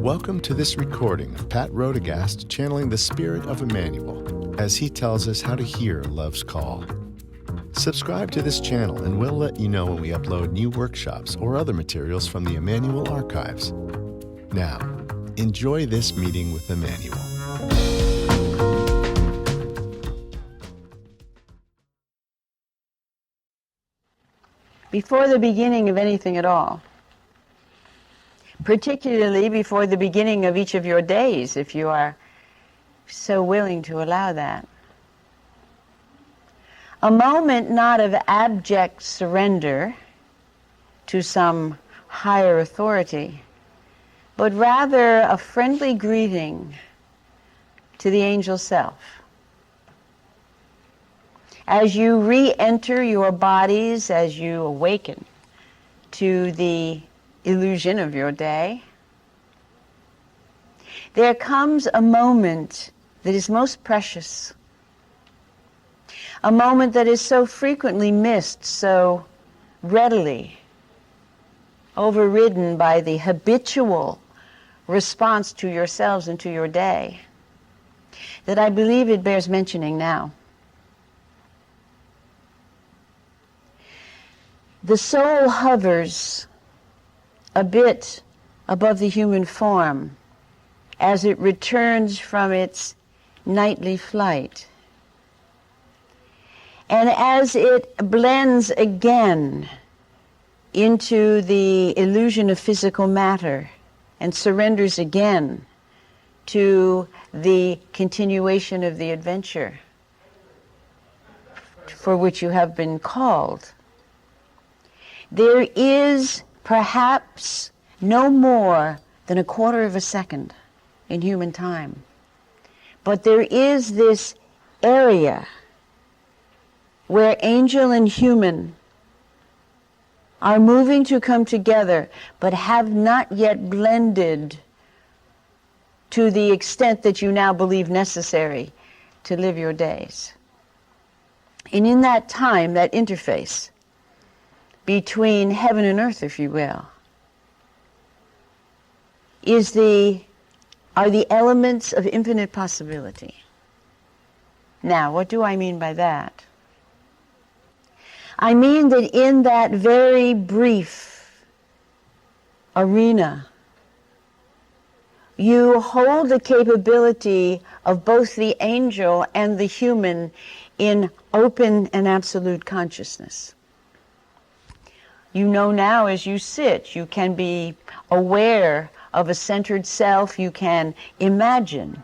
Welcome to this recording of Pat Rodegast channeling the spirit of Emmanuel as he tells us how to hear love's call. Subscribe to this channel and we'll let you know when we upload new workshops or other materials from the Emmanuel archives. Now, enjoy this meeting with Emmanuel. Before the beginning of anything at all, particularly before the beginning of each of your days, if you are so willing to allow that. A moment not of abject surrender to some higher authority, but rather a friendly greeting to the angel self. As you re-enter your bodies, as you awaken to the illusion of your day, there comes a moment that is most precious, a moment that is so frequently missed, so readily overridden by the habitual response to yourselves and to your day, that I believe it bears mentioning now. The soul hovers a bit above the human form as it returns from its nightly flight. And as it blends again into the illusion of physical matter and surrenders again to the continuation of the adventure for which you have been called, there is perhaps no more than a quarter of a second in human time. But there is this area where angel and human are moving to come together, but have not yet blended to the extent that you now believe necessary to live your days. And in that time, that interface between heaven and earth, if you will, are the elements of infinite possibility. Now, what do I mean by that? I mean that in that very brief arena, you hold the capability of both the angel and the human in open and absolute consciousness. You know now as you sit, you can be aware of a centered self. You can imagine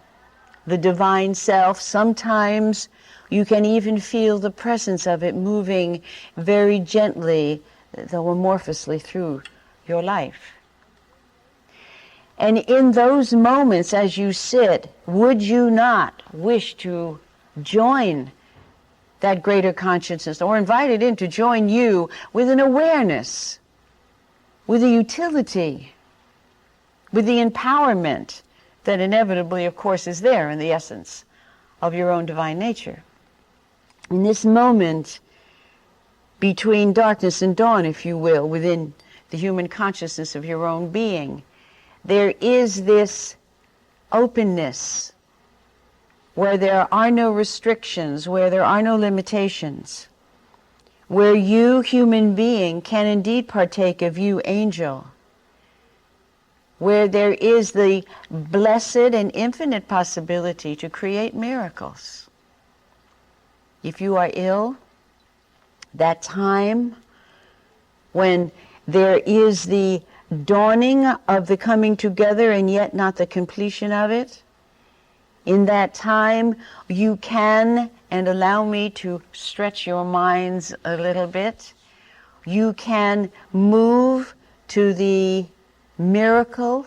the divine self. Sometimes you can even feel the presence of it moving very gently, though amorphously, through your life. And in those moments as you sit, would you not wish to join that greater consciousness, or invite it in to join you with an awareness, with a utility, with the empowerment that inevitably, of course, is there in the essence of your own divine nature? In this moment between darkness and dawn, if you will, within the human consciousness of your own being, there is this openness where there are no restrictions, where there are no limitations, where you, human being, can indeed partake of you, angel, where there is the blessed and infinite possibility to create miracles. If you are ill, that time when there is the dawning of the coming together and yet not the completion of it, in that time you can, and allow me to stretch your minds a little bit, you can move to the miracle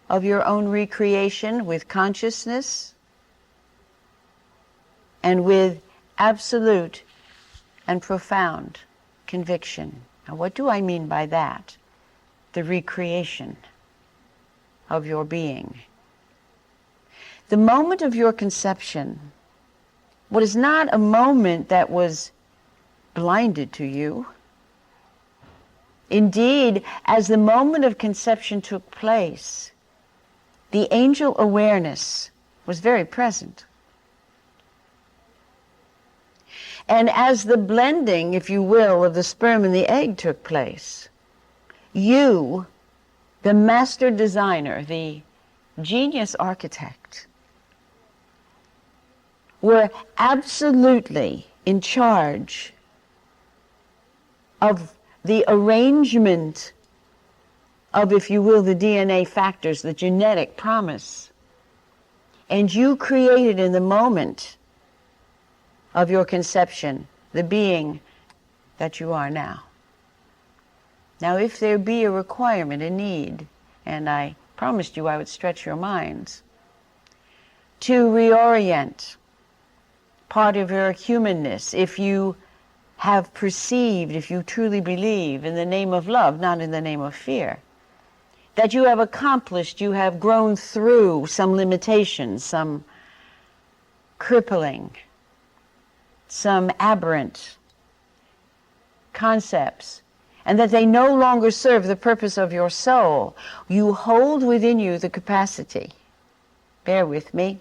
of your own recreation with consciousness and with absolute and profound conviction. Now, what do I mean by that? The recreation of your being. The moment of your conception was not a moment that was blinded to you. Indeed, as the moment of conception took place, the angel awareness was very present. And as the blending, if you will, of the sperm and the egg took place, you, the master designer, the genius architect, were absolutely in charge of the arrangement of, if you will, the DNA factors, the genetic promise. And you created in the moment of your conception the being that you are now. Now, if there be a requirement, a need, and I promised you I would stretch your minds, to reorient part of your humanness, if you have perceived, if you truly believe in the name of love, not in the name of fear, that you have accomplished, you have grown through some limitations, some crippling, some aberrant concepts, and that they no longer serve the purpose of your soul, you hold within you the capacity, bear with me,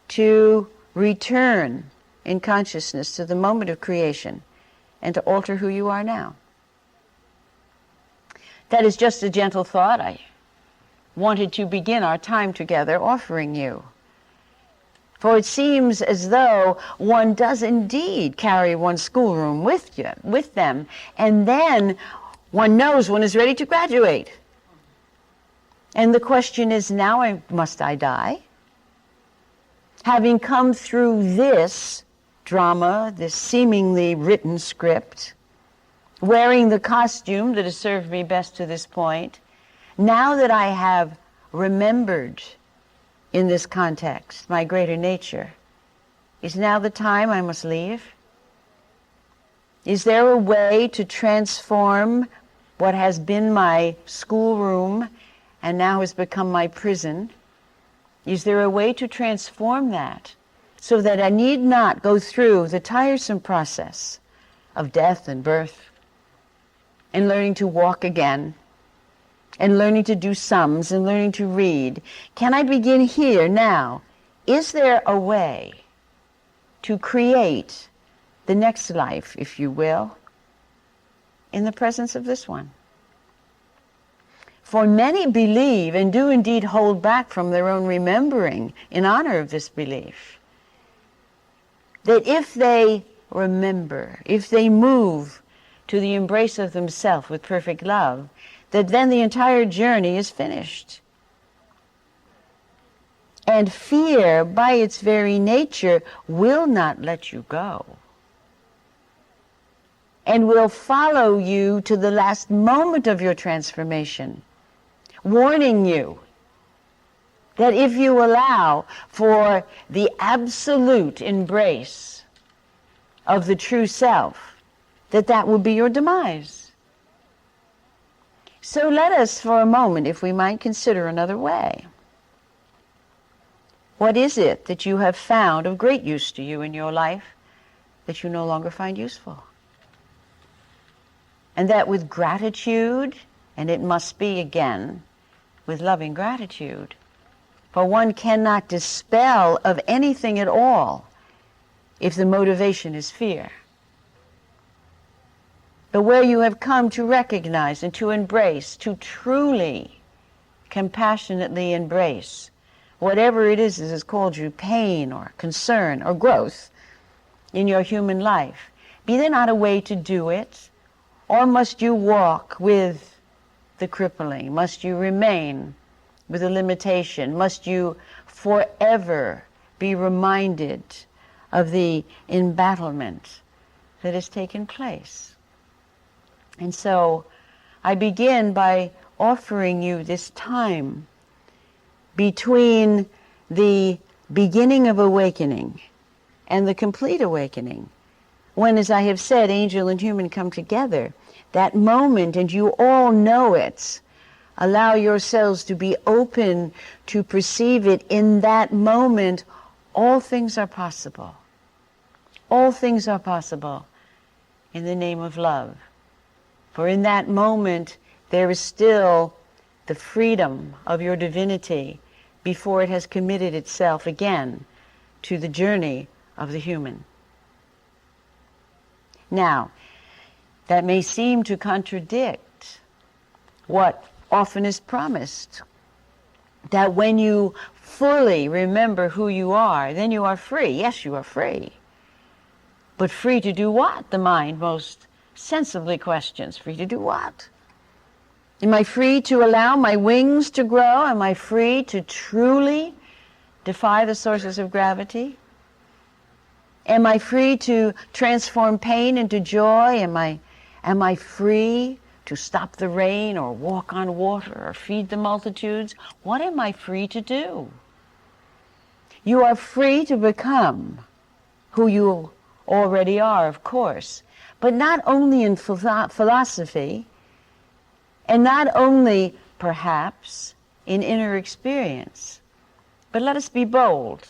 to return in consciousness to the moment of creation and to alter who you are now. That is just a gentle thought I wanted to begin our time together offering you. For it seems as though one does indeed carry one's schoolroom with them, and then one knows one is ready to graduate. And the question is, now must I die? Having come through this drama, this seemingly written script, wearing the costume that has served me best to this point, now that I have remembered in this context my greater nature, is now the time I must leave? Is there a way to transform what has been my schoolroom and now has become my prison? Is there a way to transform that so that I need not go through the tiresome process of death and birth and learning to walk again and learning to do sums and learning to read? Can I begin here now? Is there a way to create the next life, if you will, in the presence of this one? For many believe and do indeed hold back from their own remembering in honor of this belief, that if they remember, if they move to the embrace of themselves with perfect love, that then the entire journey is finished. And fear, by its very nature, will not let you go, and will follow you to the last moment of your transformation, warning you that if you allow for the absolute embrace of the true self, that will be your demise. So let us, for a moment, if we might, consider another way. What is it that you have found of great use to you in your life that you no longer find useful? And that with gratitude, and it must be again with loving gratitude, for one cannot dispel of anything at all if the motivation is fear. But where you have come to recognize and to embrace, to truly, compassionately embrace whatever it is that has called you pain or concern or growth in your human life, be there not a way to do it? Or must you walk with the crippling? Must you remain with the limitation? Must you forever be reminded of the embattlement that has taken place? And so I begin by offering you this time between the beginning of awakening and the complete awakening, when, as I have said, angel and human come together. That moment, and you all know it, allow yourselves to be open to perceive it. In that moment, all things are possible. All things are possible in the name of love. For in that moment, there is still the freedom of your divinity before it has committed itself again to the journey of the human. Now, that may seem to contradict what often is promised, that when you fully remember who you are, then you are free. Yes, you are free. But free to do what? The mind most sensibly questions. Free to do what? Am I free to allow my wings to grow? Am I free to truly defy the sources of gravity? Am I free to transform pain into joy? Am I free to stop the rain or walk on water or feed the multitudes? What am I free to do? You are free to become who you already are, of course, but not only in philosophy, and not only, perhaps, in inner experience, but let us be bold.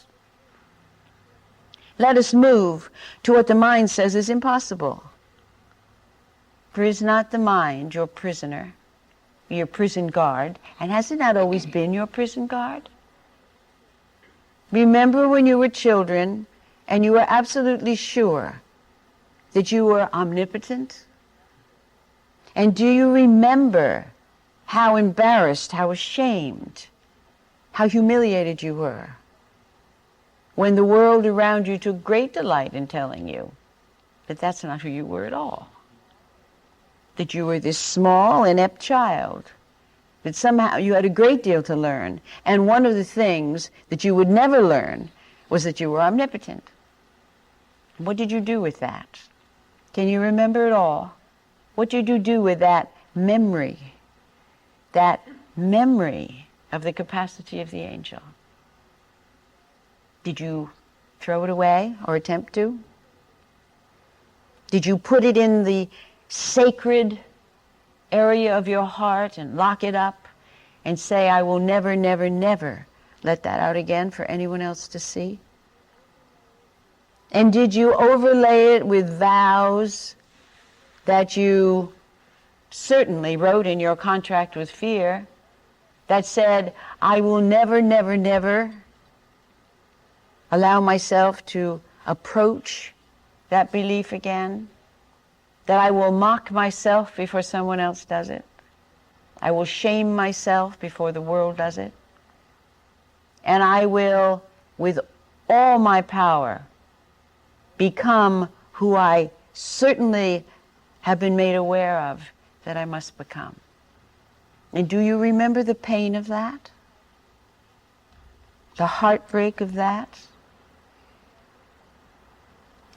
Let us move to what the mind says is impossible. For is not the mind your prisoner, your prison guard, and has it not always been your prison guard? Remember when you were children and you were absolutely sure that you were omnipotent? And do you remember how embarrassed, how ashamed, how humiliated you were when the world around you took great delight in telling you that that's not who you were at all? That you were this small, inept child, that somehow you had a great deal to learn, and one of the things that you would never learn was that you were omnipotent. What did you do with that? Can you remember it all? What did you do with that memory of the capacity of the angel? Did you throw it away or attempt to? Did you put it in the sacred area of your heart and lock it up and say, I will never, never, never let that out again for anyone else to see? And did you overlay it with vows that you certainly wrote in your contract with fear that said, I will never, never, never allow myself to approach that belief again? That I will mock myself before someone else does it? I will shame myself before the world does it? And I will, with all my power, become who I certainly have been made aware of that I must become. And do you remember the pain of that? The heartbreak of that?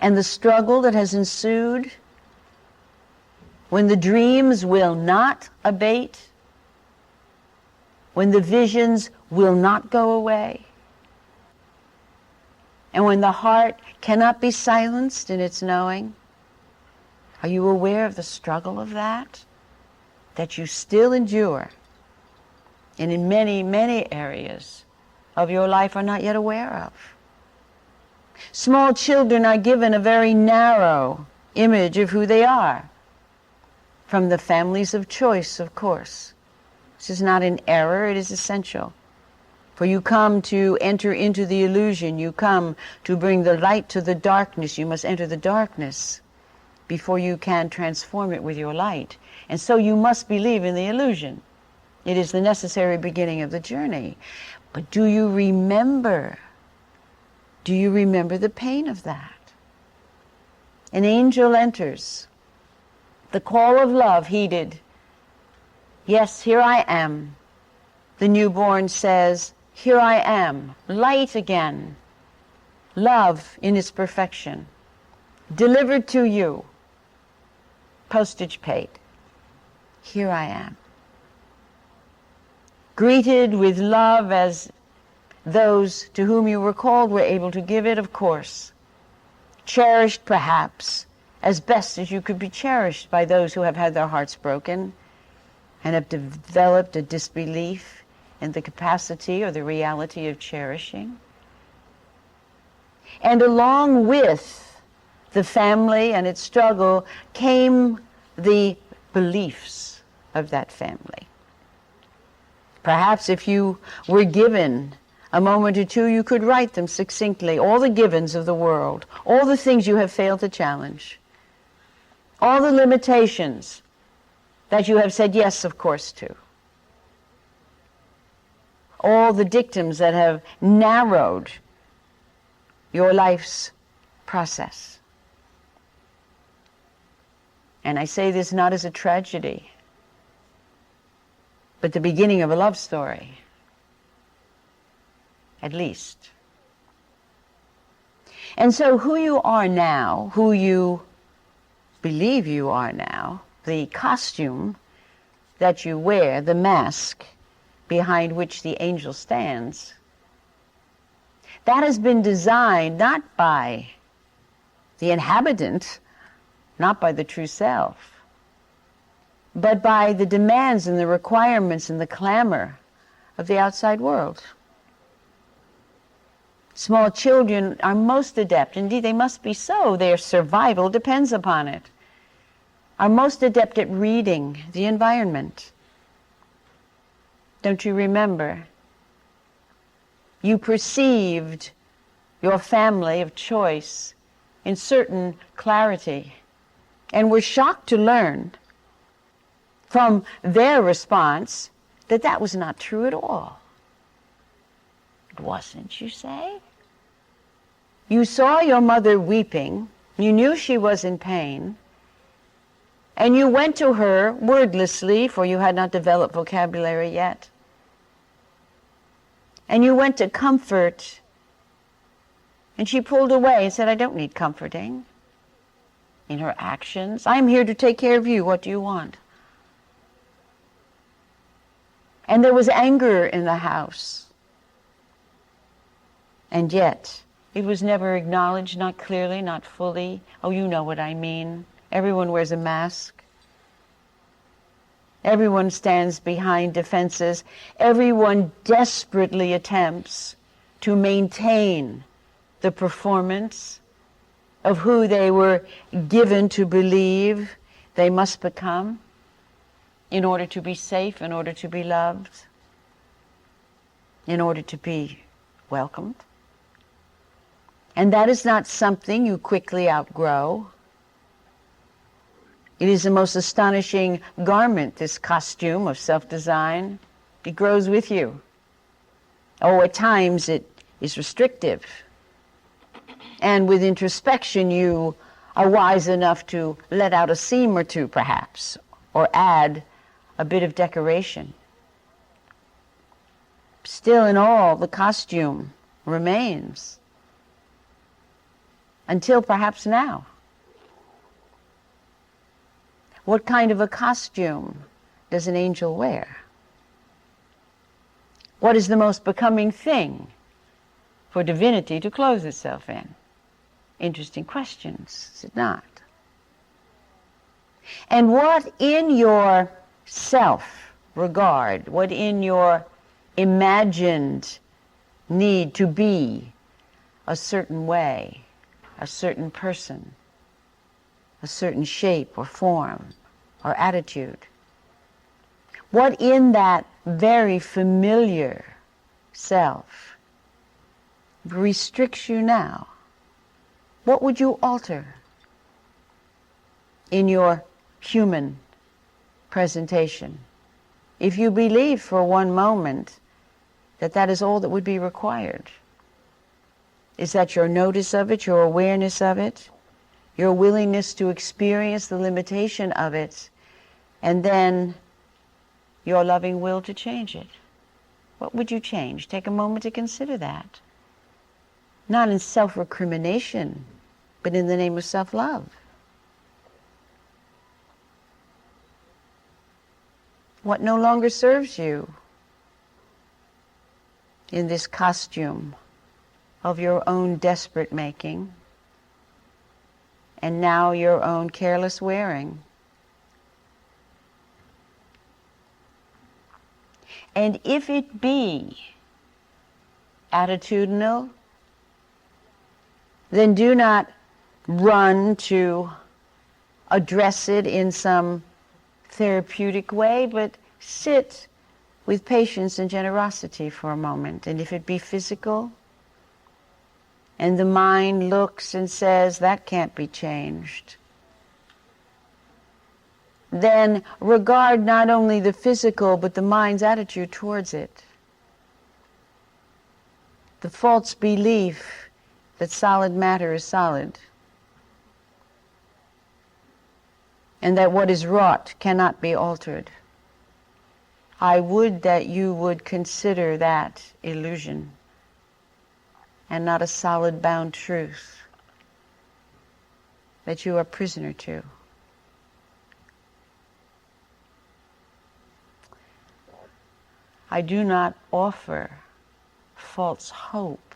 And the struggle that has ensued when the dreams will not abate, when the visions will not go away, and when the heart cannot be silenced in its knowing? Are you aware of the struggle of that you still endure, and in many, many areas of your life are not yet aware of? Small children are given a very narrow image of who they are, from the families of choice, of course. This is not an error, it is essential. For you come to enter into the illusion, you come to bring the light to the darkness, you must enter the darkness before you can transform it with your light. And so you must believe in the illusion. It is the necessary beginning of the journey. But do you remember? Do you remember the pain of that? An angel enters, the call of love heeded. Yes, here I am. The newborn says, here I am, light again, love in its perfection, delivered to you, postage paid. Here I am. Greeted with love as those to whom you were called were able to give it, of course. Cherished, perhaps, as best as you could be cherished by those who have had their hearts broken and have developed a disbelief in the capacity or the reality of cherishing. And along with the family and its struggle came the beliefs of that family. Perhaps if you were given A moment or two you could write them succinctly, all the givens of the world, all the things you have failed to challenge, all the limitations that you have said yes, of course, to, all the dictums that have narrowed your life's process. And I say this not as a tragedy, but the beginning of a love story, at least. And so who you are now, who you believe you are now, the costume that you wear, the mask behind which the angel stands, that has been designed not by the inhabitant, not by the true self, but by the demands and the requirements and the clamor of the outside world. Small children are most adept, indeed they must be so, their survival depends upon it, are most adept at reading the environment. Don't you remember? You perceived your family of choice in certain clarity and were shocked to learn from their response that that was not true at all. It wasn't, you say? You saw your mother weeping, you knew she was in pain, and you went to her wordlessly, for you had not developed vocabulary yet. And you went to comfort, and she pulled away and said, I don't need comforting. In her actions, I'm here to take care of you. What do you want? And there was anger in the house. And yet, it was never acknowledged, not clearly, not fully. Oh, you know what I mean. Everyone wears a mask. Everyone stands behind defenses. Everyone desperately attempts to maintain the performance of who they were given to believe they must become in order to be safe, in order to be loved, in order to be welcomed. And that is not something you quickly outgrow. It is the most astonishing garment, this costume of self-design. It grows with you. Oh, at times it is restrictive. And with introspection, you are wise enough to let out a seam or two, perhaps, or add a bit of decoration. Still in all, the costume remains. Until perhaps now. What kind of a costume does an angel wear? What is the most becoming thing for divinity to clothe itself in? Interesting questions, is it not? And what in your self-regard, what in your imagined need to be a certain way, a certain person, a certain shape or form or attitude, what in that very familiar self restricts you now? What would you alter in your human presentation if you believed for one moment that that is all that would be required? Is that your notice of it, your awareness of it, your willingness to experience the limitation of it, and then your loving will to change it? What would you change? Take a moment to consider that. Not in self-recrimination, but in the name of self-love. What no longer serves you in this costume of your own desperate making, and now your own careless wearing? And if it be attitudinal, then do not run to address it in some therapeutic way, but sit with patience and generosity for a moment. And if it be physical, and the mind looks and says, that can't be changed, then regard not only the physical, but the mind's attitude towards it. The false belief that solid matter is solid, and that what is wrought cannot be altered. I would that you would consider that illusion and not a solid bound truth that you are prisoner to. I do not offer false hope.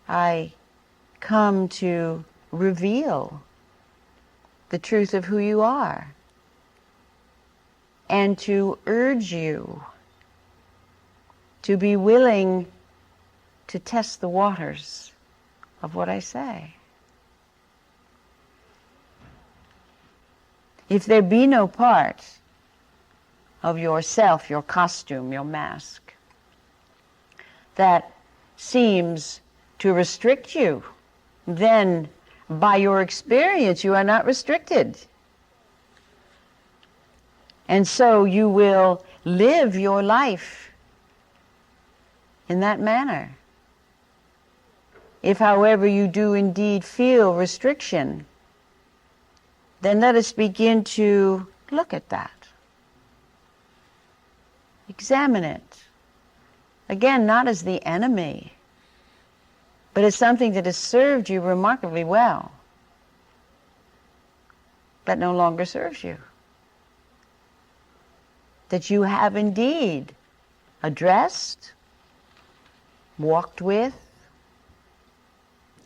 I come to reveal the truth of who you are and to urge you to be willing to test the waters of what I say. If there be no part of yourself, your costume, your mask, that seems to restrict you, then by your experience you are not restricted. And so you will live your life in that manner. If, however, you do indeed feel restriction, then let us begin to look at that. Examine it. Again, not as the enemy, but as something that has served you remarkably well, but no longer serves you. That you have indeed addressed, walked with,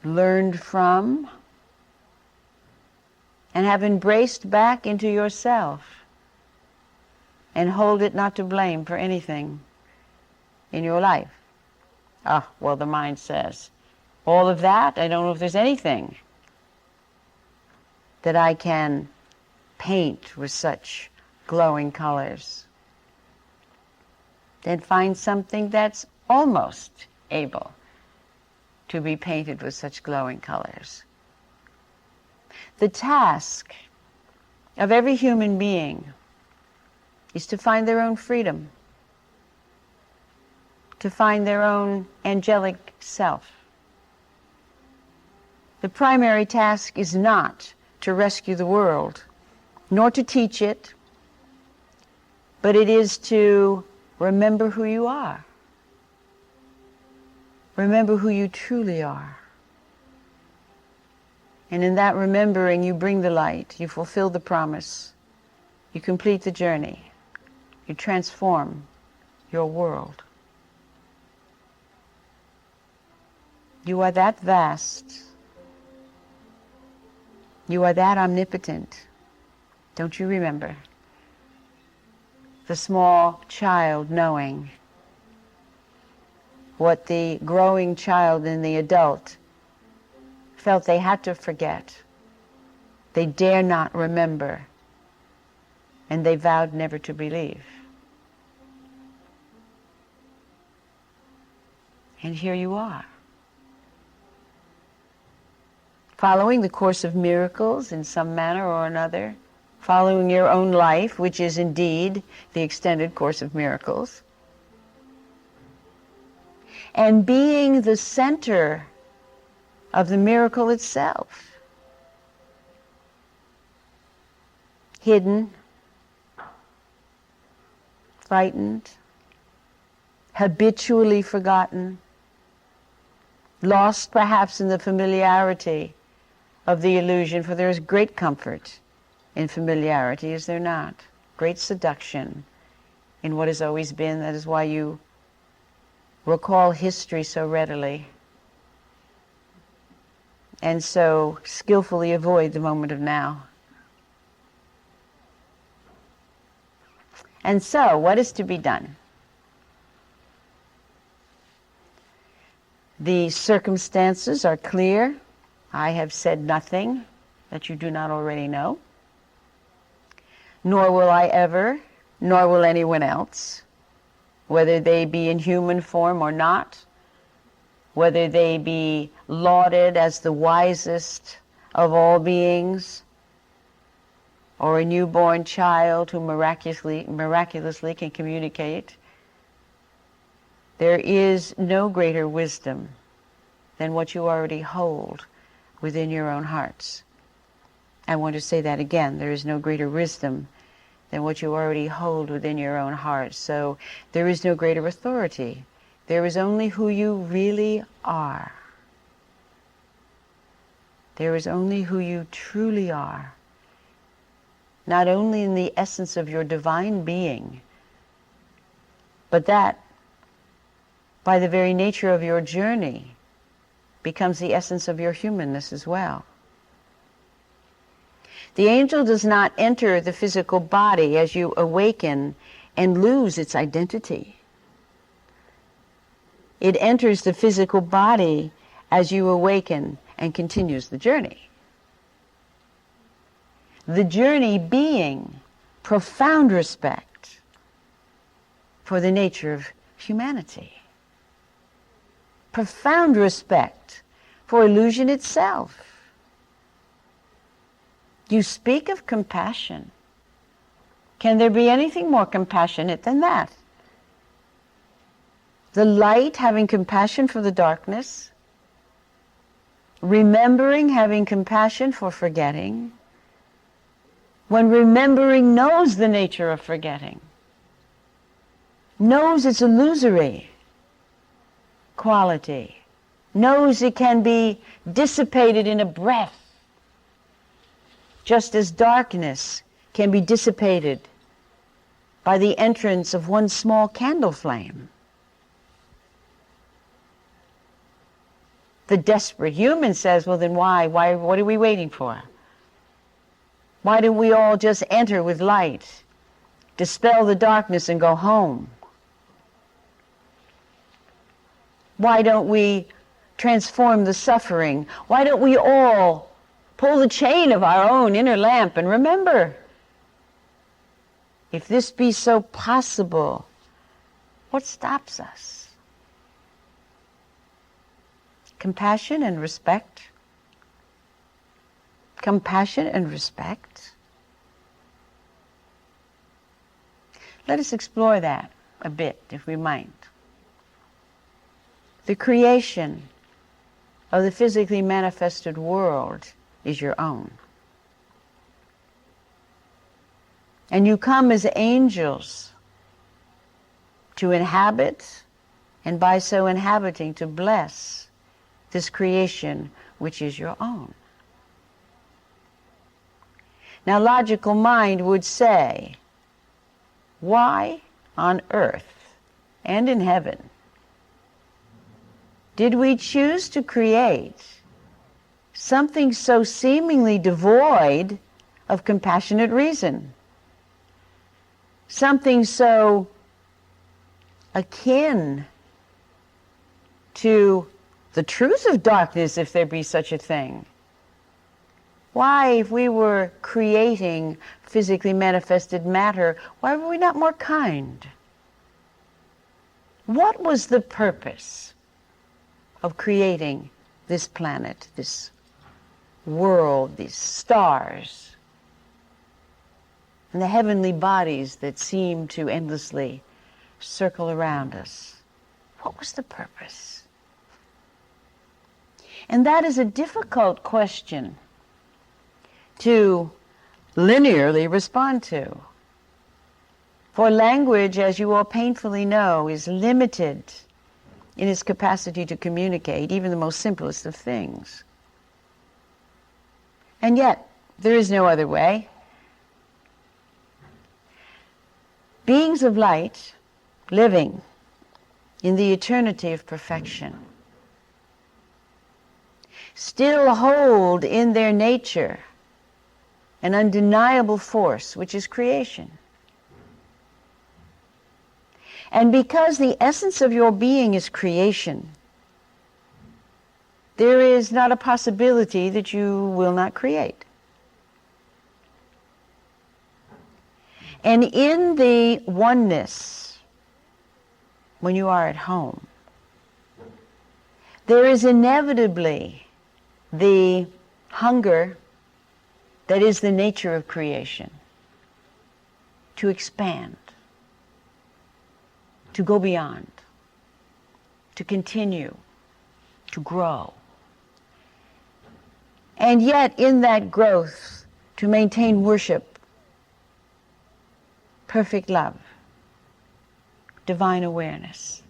learned from, and have embraced back into yourself, and hold it not to blame for anything in your life. Well, the mind says, all of that, I don't know if there's anything that I can paint with such glowing colors. Then find something that's almost able to be painted with such glowing colors. The task of every human being is to find their own freedom, to find their own angelic self. The primary task is not to rescue the world, nor to teach it, but it is to remember who you are. Remember who you truly are. And in that remembering, you bring the light, you fulfill the promise, you complete the journey, you transform your world. You are that vast. You are that omnipotent. Don't you remember? The small child knowing what the growing child and the adult felt they had to forget. They dare not remember, and they vowed never to believe. And here you are, following the course of miracles in some manner or another, following your own life, which is indeed the extended course of miracles, and being the center of the miracle itself, hidden, frightened, habitually forgotten, lost perhaps in the familiarity of the illusion, for there is great comfort in familiarity, is there not? Great seduction in what has always been. That is why you recall history so readily and so skillfully avoid the moment of now. And so, what is to be done? The circumstances are clear. I have said nothing that you do not already know, nor will I ever nor will anyone else, whether they be in human form or not, whether they be lauded as the wisest of all beings, or a newborn child who miraculously can communicate. There is no greater wisdom than what you already hold within your own hearts. I want to say that again. There is no greater wisdom than what you already hold within your own heart. So there is no greater authority. There is only who you really are. There is only who you truly are. Not only in the essence of your divine being, but that, by the very nature of your journey, becomes the essence of your humanness as well. The angel does not enter the physical body as you awaken and lose its identity. It enters the physical body as you awaken and continues the journey. The journey being profound respect for the nature of humanity. Profound respect for illusion itself. You speak of compassion. Can there be anything more compassionate than that? The light having compassion for the darkness, remembering having compassion for forgetting, when remembering knows the nature of forgetting, knows its illusory quality, knows it can be dissipated in a breath, just as darkness can be dissipated by the entrance of one small candle flame. The desperate human says, well then why? What are we waiting for? Why don't we all just enter with light, dispel the darkness and go home? Why don't we transform the suffering? Why don't we all pull the chain of our own inner lamp and remember, if this be so possible, what stops us? Compassion and respect. Compassion and respect. Let us explore that a bit, if we might. The creation of the physically manifested world is your own. And you come as angels to inhabit, and by so inhabiting to bless this creation which is your own. Now, logical mind would say, why on earth and in heaven did we choose to create something so seemingly devoid of compassionate reason? Something so akin to the truth of darkness, if there be such a thing. Why, if we were creating physically manifested matter, why were we not more kind? What was the purpose of creating this planet, this world, these stars, and the heavenly bodies that seem to endlessly circle around us? What was the purpose? And that is a difficult question to linearly respond to. For language, as you all painfully know, is limited in its capacity to communicate even the most simplest of things. And yet, there is no other way. Beings of light, living in the eternity of perfection, still hold in their nature an undeniable force, which is creation. And because the essence of your being is creation, there is not a possibility that you will not create. And in the oneness, when you are at home, there is inevitably the hunger that is the nature of creation, to expand, to go beyond, to continue, to grow. And yet, in that growth, to maintain worship, perfect love, divine awareness.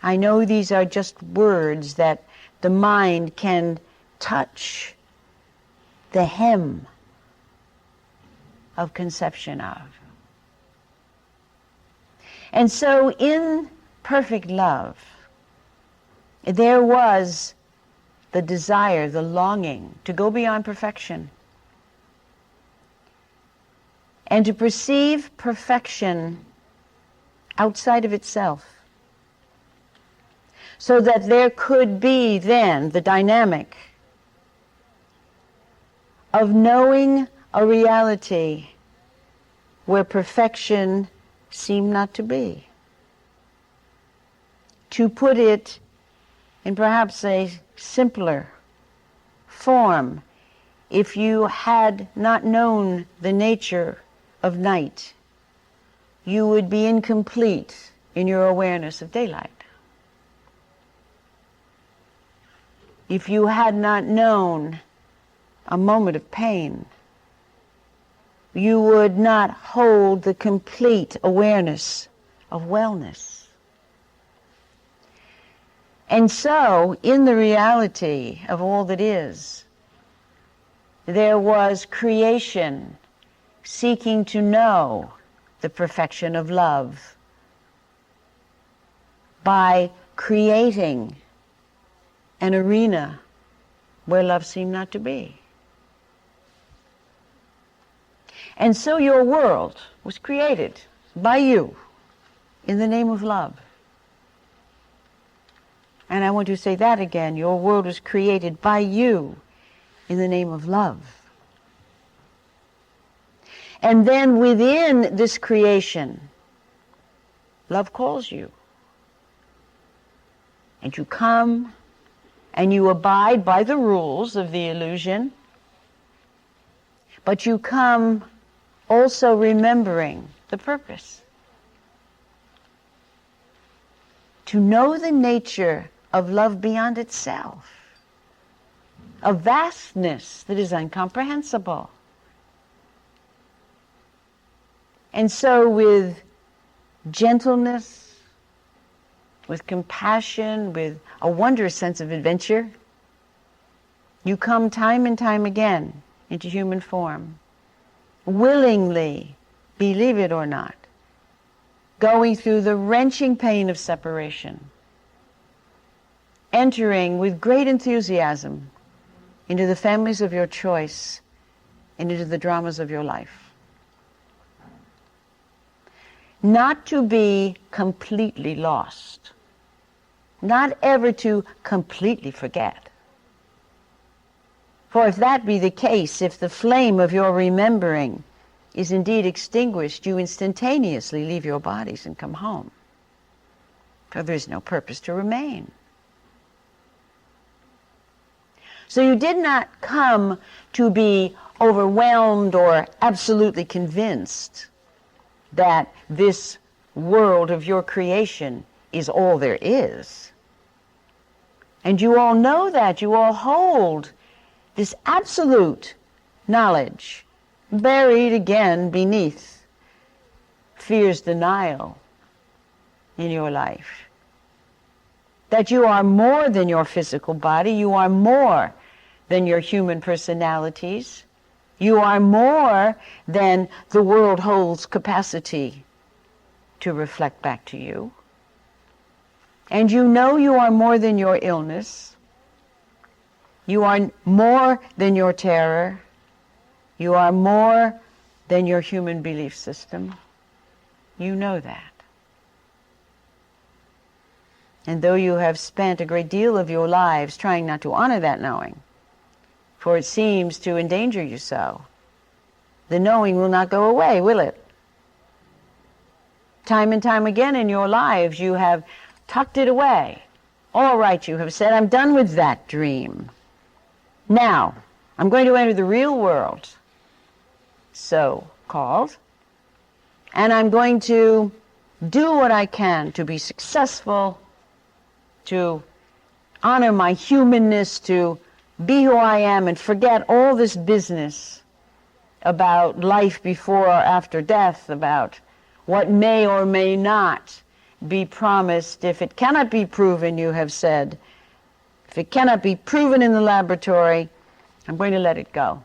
I know these are just words that the mind can touch the hem of conception of. And so in perfect love, there was the desire, the longing to go beyond perfection and to perceive perfection outside of itself, so that there could be then the dynamic of knowing a reality where perfection seemed not to be. To put it in perhaps a simpler form, if you had not known the nature of night, you would be incomplete in your awareness of daylight. If you had not known a moment of pain, you would not hold the complete awareness of wellness. And so, in the reality of all that is, there was creation seeking to know the perfection of love by creating an arena where love seemed not to be. And so your world was created by you in the name of love. And I want to say that again. Your world was created by you in the name of love. And then within this creation, love calls you. And you come and you abide by the rules of the illusion, but you come also remembering the purpose. To know the nature of love beyond itself, a vastness that is incomprehensible. And so with gentleness, with compassion, with a wondrous sense of adventure, you come time and time again into human form, willingly, believe it or not, going through the wrenching pain of separation, entering with great enthusiasm into the families of your choice and into the dramas of your life. Not to be completely lost, not ever to completely forget. For if that be the case, if the flame of your remembering is indeed extinguished, you instantaneously leave your bodies and come home. For there is no purpose to remain. So you did not come to be overwhelmed or absolutely convinced that this world of your creation is all there is. And you all know that. You all hold this absolute knowledge buried again beneath fear's denial in your life. That you are more than your physical body. You are more than your human personalities. You are more than the world holds capacity to reflect back to you. And you know you are more than your illness. You are more than your terror. You are more than your human belief system. You know that. And though you have spent a great deal of your lives trying not to honor that knowing, for it seems to endanger you so, the knowing will not go away, will it? Time and time again in your lives, you have tucked it away. All right, you have said, I'm done with that dream. Now, I'm going to enter the real world, so called, and I'm going to do what I can to be successful, to honor my humanness, to be who I am and forget all this business about life before or after death, about what may or may not be promised. If it cannot be proven, you have said, if it cannot be proven in the laboratory, I'm going to let it go.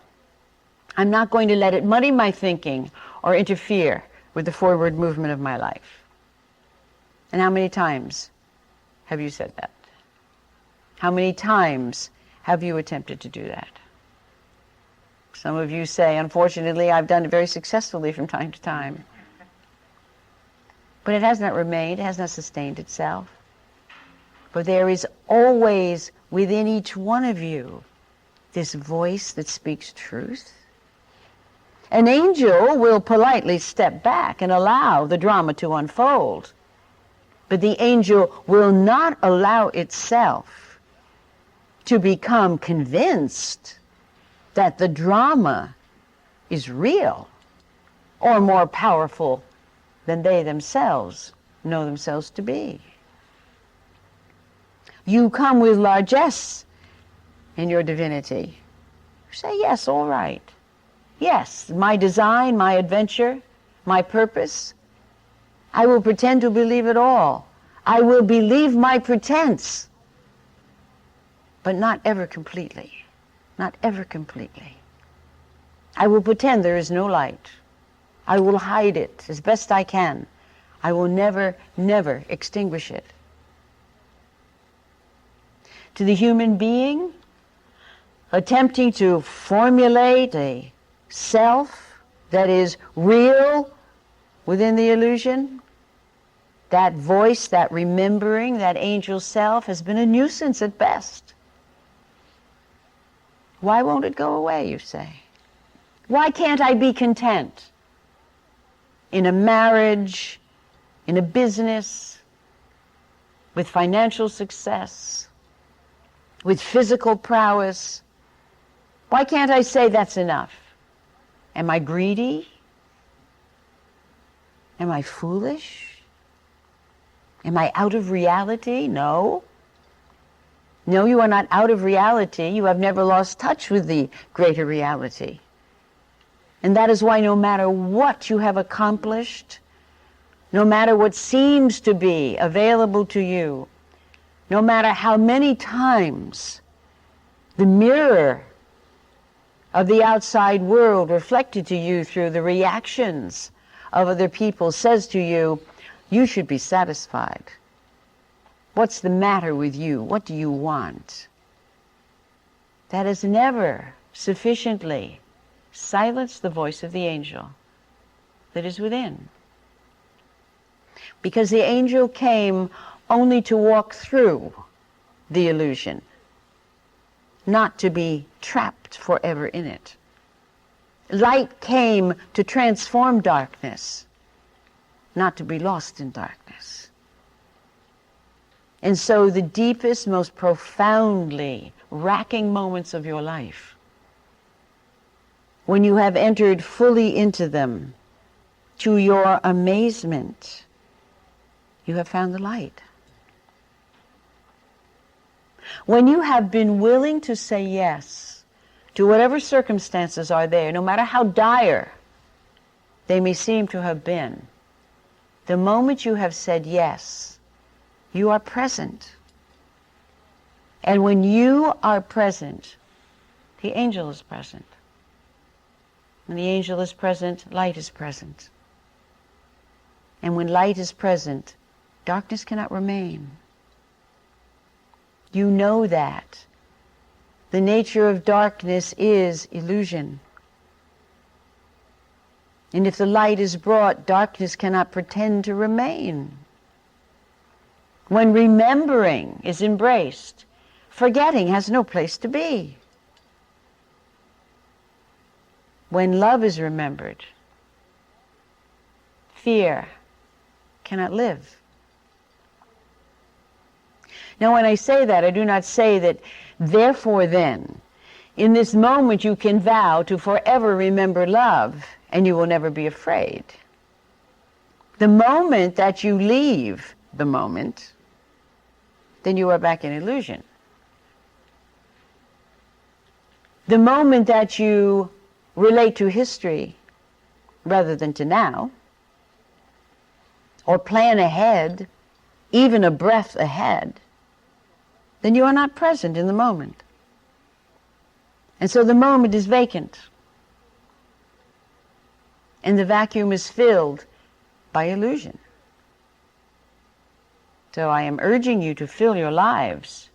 I'm not going to let it muddy my thinking or interfere with the forward movement of my life. And how many times have you said that? How many times have you attempted to do that? Some of you say, unfortunately, I've done it very successfully from time to time. But it has not remained, it has not sustained itself. For there is always within each one of you this voice that speaks truth. An angel will politely step back and allow the drama to unfold. But the angel will not allow itself to become convinced that the drama is real or more powerful than they themselves know themselves to be. You come with largesse in your divinity. You say, yes, all right. Yes, my design, my adventure, my purpose, I will pretend to believe it all. I will believe my pretense, but not ever completely. Not ever completely. I will pretend there is no light. I will hide it as best I can. I will never, never extinguish it. To the human being, attempting to formulate a self that is real within the illusion, that voice, that remembering, that angel self has been a nuisance at best. Why won't it go away, you say? Why can't I be content in a marriage, in a business, with financial success, with physical prowess? Why can't I say that's enough? Am I greedy? Am I foolish? Am I out of reality? No. No, you are not out of reality. You have never lost touch with the greater reality. And that is why no matter what you have accomplished, no matter what seems to be available to you, no matter how many times the mirror of the outside world reflected to you through the reactions of other people says to you, you should be satisfied. What's the matter with you? What do you want? That has never sufficiently silenced the voice of the angel that is within. Because the angel came only to walk through the illusion, not to be trapped forever in it. Light came to transform darkness, not to be lost in darkness. And so the deepest, most profoundly racking moments of your life, when you have entered fully into them, to your amazement, you have found the light. When you have been willing to say yes to whatever circumstances are there, no matter how dire they may seem to have been, the moment you have said yes, you are present. And when you are present, the angel is present. When the angel is present, light is present. And when light is present, darkness cannot remain. You know that. The nature of darkness is illusion. And if the light is brought, darkness cannot pretend to remain. When remembering is embraced, forgetting has no place to be. when love is remembered, fear cannot live. Now, when I say that, I do not say that, therefore then, in this moment you can vow to forever remember love and you will never be afraid. The moment that you leave the moment, then you are back in illusion. The moment that you relate to history rather than to now, or plan ahead, even a breath ahead, then you are not present in the moment. And so the moment is vacant. And the vacuum is filled by illusion. So I am urging you to fill your lives,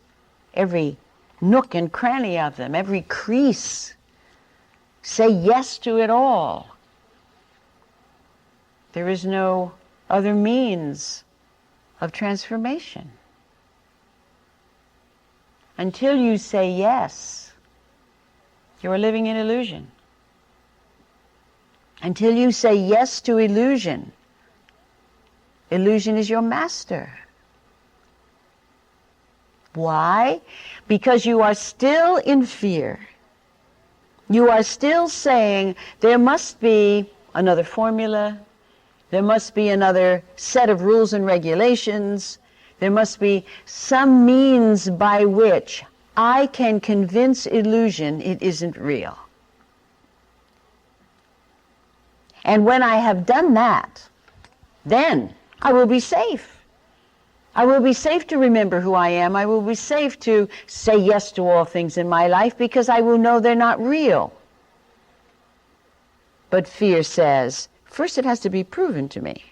every nook and cranny of them, every crease. Say yes to it all. There is no other means of transformation. Until you say yes, you are living in illusion. Until you say yes to illusion, illusion is your master. Why? Because you are still in fear. You are still saying there must be another formula, there must be another set of rules and regulations, there must be some means by which I can convince illusion it isn't real. And when I have done that, then I will be safe. I will be safe to remember who I am. I will be safe to say yes to all things in my life because I will know they're not real. But fear says, first it has to be proven to me.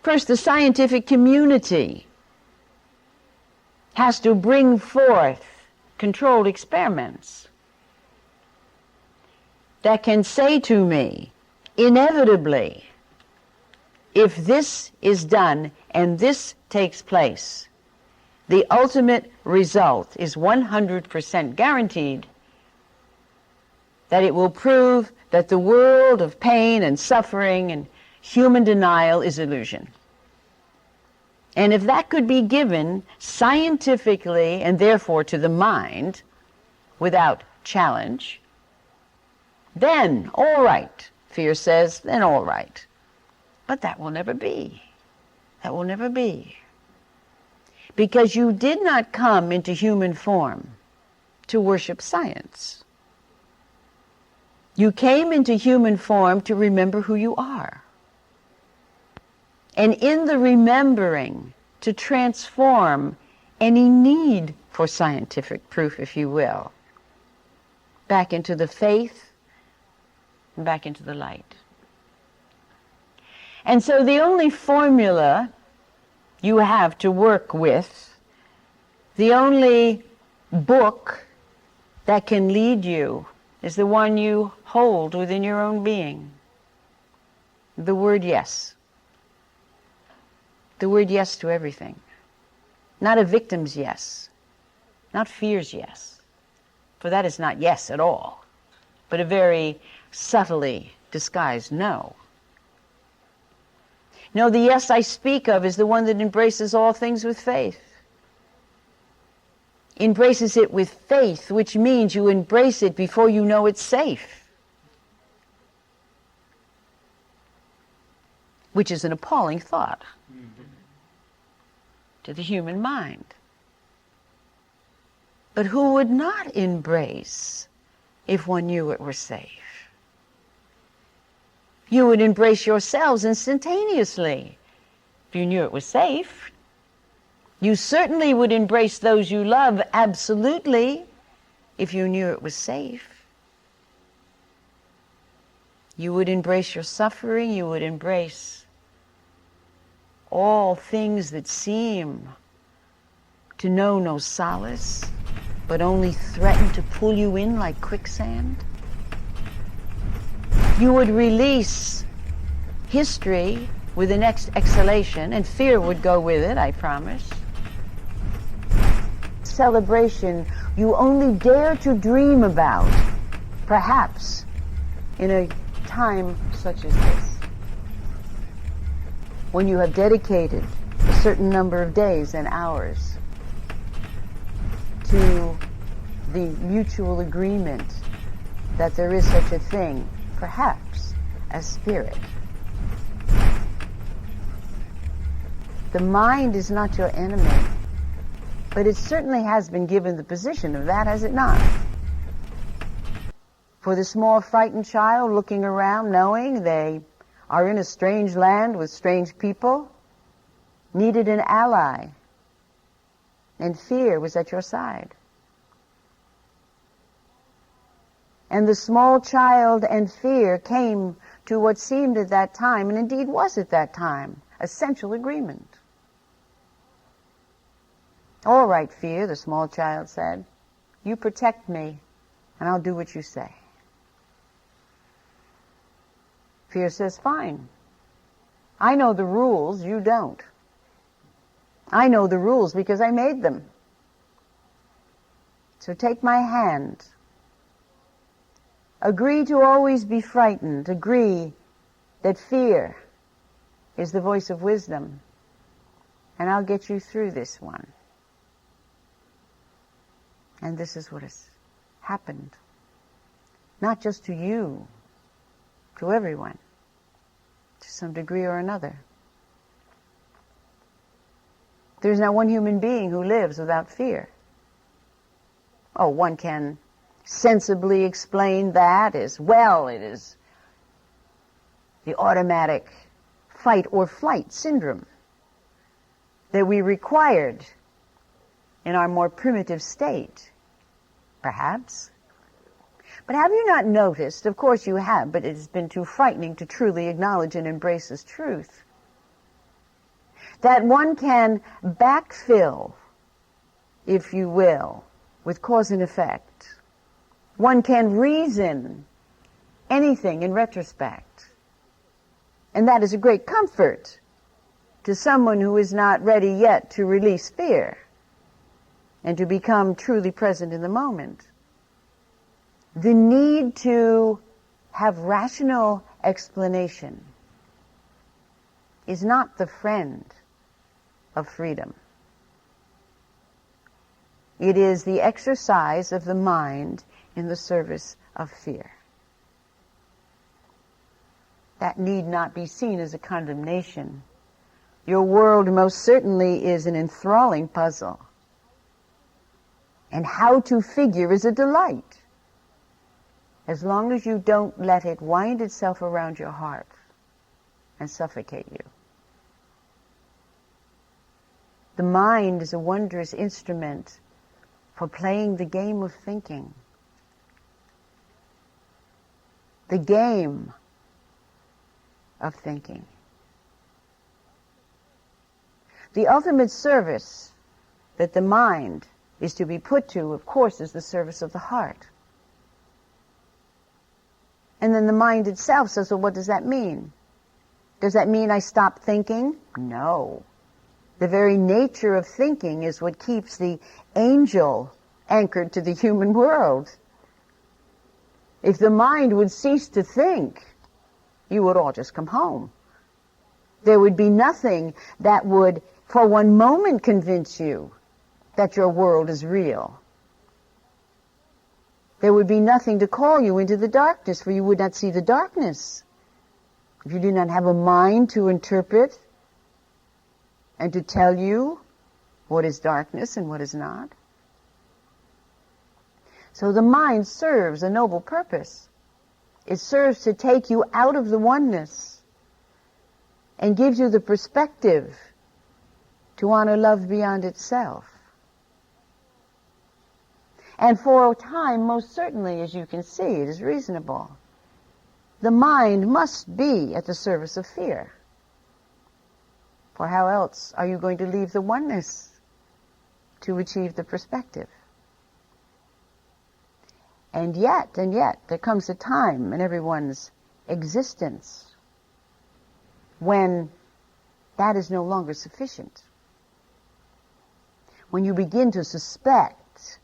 First, the scientific community has to bring forth controlled experiments that can say to me, inevitably, if this is done and this takes place, the ultimate result is 100% guaranteed that it will prove that the world of pain and suffering and human denial is illusion. And if that could be given scientifically and therefore to the mind without challenge, then all right, fear says, then all right. But that will never be. That will never be. Because you did not come into human form to worship science. You came into human form to remember who you are. And in the remembering, to transform any need for scientific proof, if you will, back into the faith and back into the light. And so the only formula you have to work with, the only book that can lead you, is the one you hold within your own being. The word yes. The word yes to everything. Not a victim's yes. Not fear's yes. For that is not yes at all, but a very subtly disguised no. No, the yes I speak of is the one that embraces all things with faith. Embraces it with faith, which means you embrace it before you know it's safe. Which is an appalling thought to the human mind. But who would not embrace if one knew it were safe? You would embrace yourselves instantaneously if you knew it was safe. You certainly would embrace those you love absolutely if you knew it was safe. You would embrace your suffering, you would embrace all things that seem to know no solace, but only threaten to pull you in like quicksand. You would release history with the next exhalation, and fear would go with it, I promise. Celebration you only dare to dream about Perhaps in a time such as this, when you have dedicated a certain number of days and hours to the mutual agreement that there is such a thing, perhaps, as spirit. The mind is not your enemy, but it certainly has been given the position of that, has it not? For the small frightened child looking around, knowing they are in a strange land with strange people, needed an ally, and fear was at your side. And the small child and fear came to what seemed at that time, and indeed was at that time, essential agreement. All right, fear, the small child said, you protect me, and I'll do what you say. Fear says, fine. I know the rules, you don't. I know the rules because I made them. So take my hand. Agree to always be frightened. Agree that fear is the voice of wisdom, and I'll get you through this one. And this is what has happened. Not just to you, to everyone, to some degree or another. There's not one human being who lives without fear. Oh, one can sensibly explain that as, well, it is the automatic fight or flight syndrome that we required in our more primitive state, perhaps. But have you not noticed, of course you have, but it has been too frightening to truly acknowledge and embrace as truth, that one can backfill, if you will, with cause and effect. One can reason anything in retrospect. And that is a great comfort to someone who is not ready yet to release fear and to become truly present in the moment. The need to have rational explanation is not the friend of freedom. It is the exercise of the mind in the service of fear. That need not be seen as a condemnation. Your world most certainly is an enthralling puzzle. And how to figure is a delight, as long as you don't let it wind itself around your heart and suffocate you. The mind is a wondrous instrument for playing the game of thinking. The game of thinking. The ultimate service that the mind is to be put to, of course, is the service of the heart. And then the mind itself says, well, what does that mean? Does that mean I stop thinking? No. The very nature of thinking is what keeps the angel anchored to the human world. If the mind would cease to think, you would all just come home. There would be nothing that would, for one moment, convince you that your world is real. There would be nothing to call you into the darkness, for you would not see the darkness. If you do not have a mind to interpret and to tell you what is darkness and what is not. So the mind serves a noble purpose. It serves to take you out of the oneness and gives you the perspective to honor love beyond itself. And for a time, most certainly, as you can see, it is reasonable. The mind must be at the service of fear. For how else are you going to leave the oneness to achieve the perspective? And yet, there comes a time in everyone's existence when that is no longer sufficient. When you begin to suspect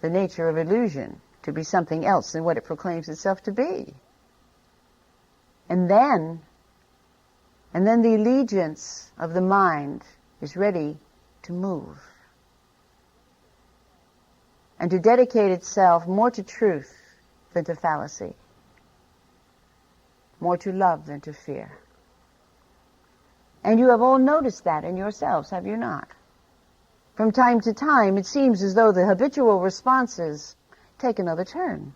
the nature of illusion, to be something else than what it proclaims itself to be. And then the allegiance of the mind is ready to move and to dedicate itself more to truth than to fallacy, more to love than to fear. And you have all noticed that in yourselves, have you not? From time to time, it seems as though the habitual responses take another turn.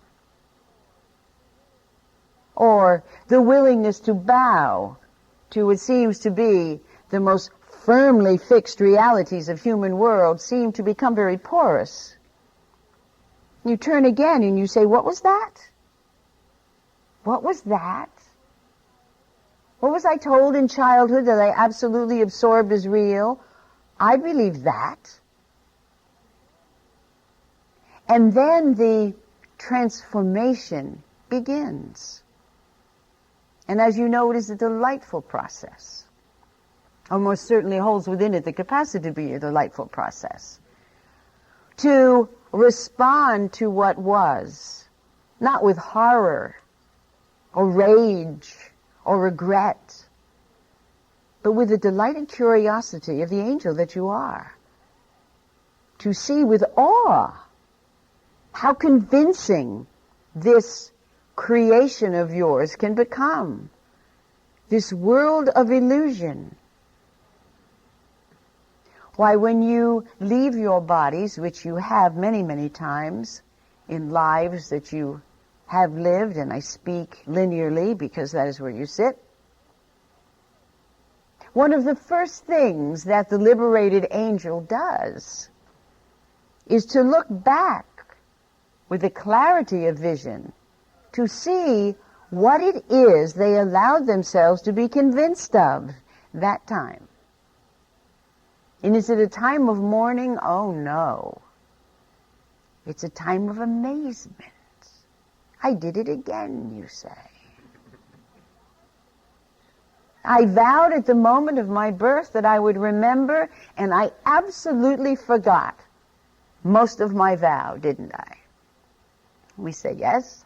Or the willingness to bow to what seems to be the most firmly fixed realities of human world seem to become very porous. You turn again and you say, what was that? What was that? What was I told in childhood that I absolutely absorbed as real? I believe that. And then the transformation begins. And as you know, it is a delightful process. Almost certainly holds within it the capacity to be a delightful process. To respond to what was, not with horror or rage or regret, but with the delight and curiosity of the angel that you are. To see with awe how convincing this creation of yours can become, this world of illusion. Why, when you leave your bodies, which you have many, many times in lives that you have lived, and I speak linearly because that is where you sit, one of the first things that the liberated angel does is to look back with the clarity of vision to see what it is they allowed themselves to be convinced of that time. And is it a time of mourning? Oh no. It's a time of amazement. I did it again, you say. I vowed at the moment of my birth that I would remember, and I absolutely forgot most of my vow, didn't I? We say yes.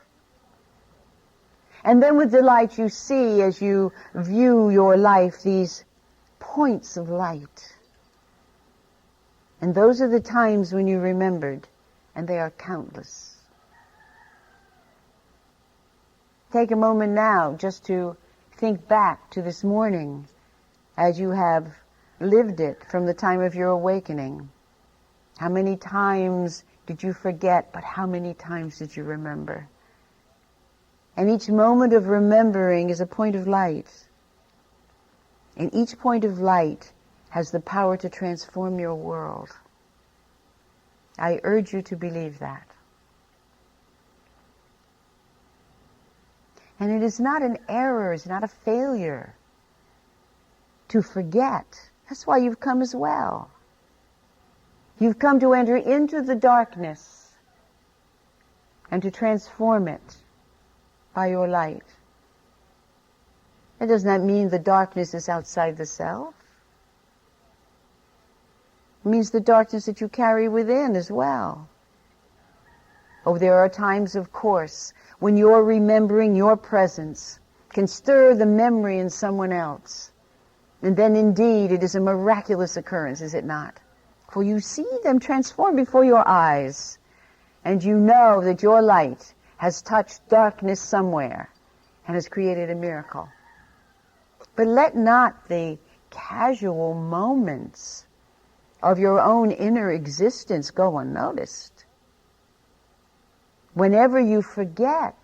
And then with delight you see, as you view your life, these points of light. And those are the times when you remembered, and they are countless. Take a moment now just to think back to this morning as you have lived it from the time of your awakening. How many times did you forget, but how many times did you remember? And each moment of remembering is a point of light. And each point of light has the power to transform your world. I urge you to believe that. And it is not an error, it's not a failure to forget. That's why you've come as well. You've come to enter into the darkness and to transform it by your light. That does not mean the darkness is outside the self. It means the darkness that you carry within as well. Oh, there are times, of course, when your remembering your presence can stir the memory in someone else. And then indeed it is a miraculous occurrence, is it not? For you see them transform before your eyes, and you know that your light has touched darkness somewhere and has created a miracle. But let not the casual moments of your own inner existence go unnoticed. Whenever you forget,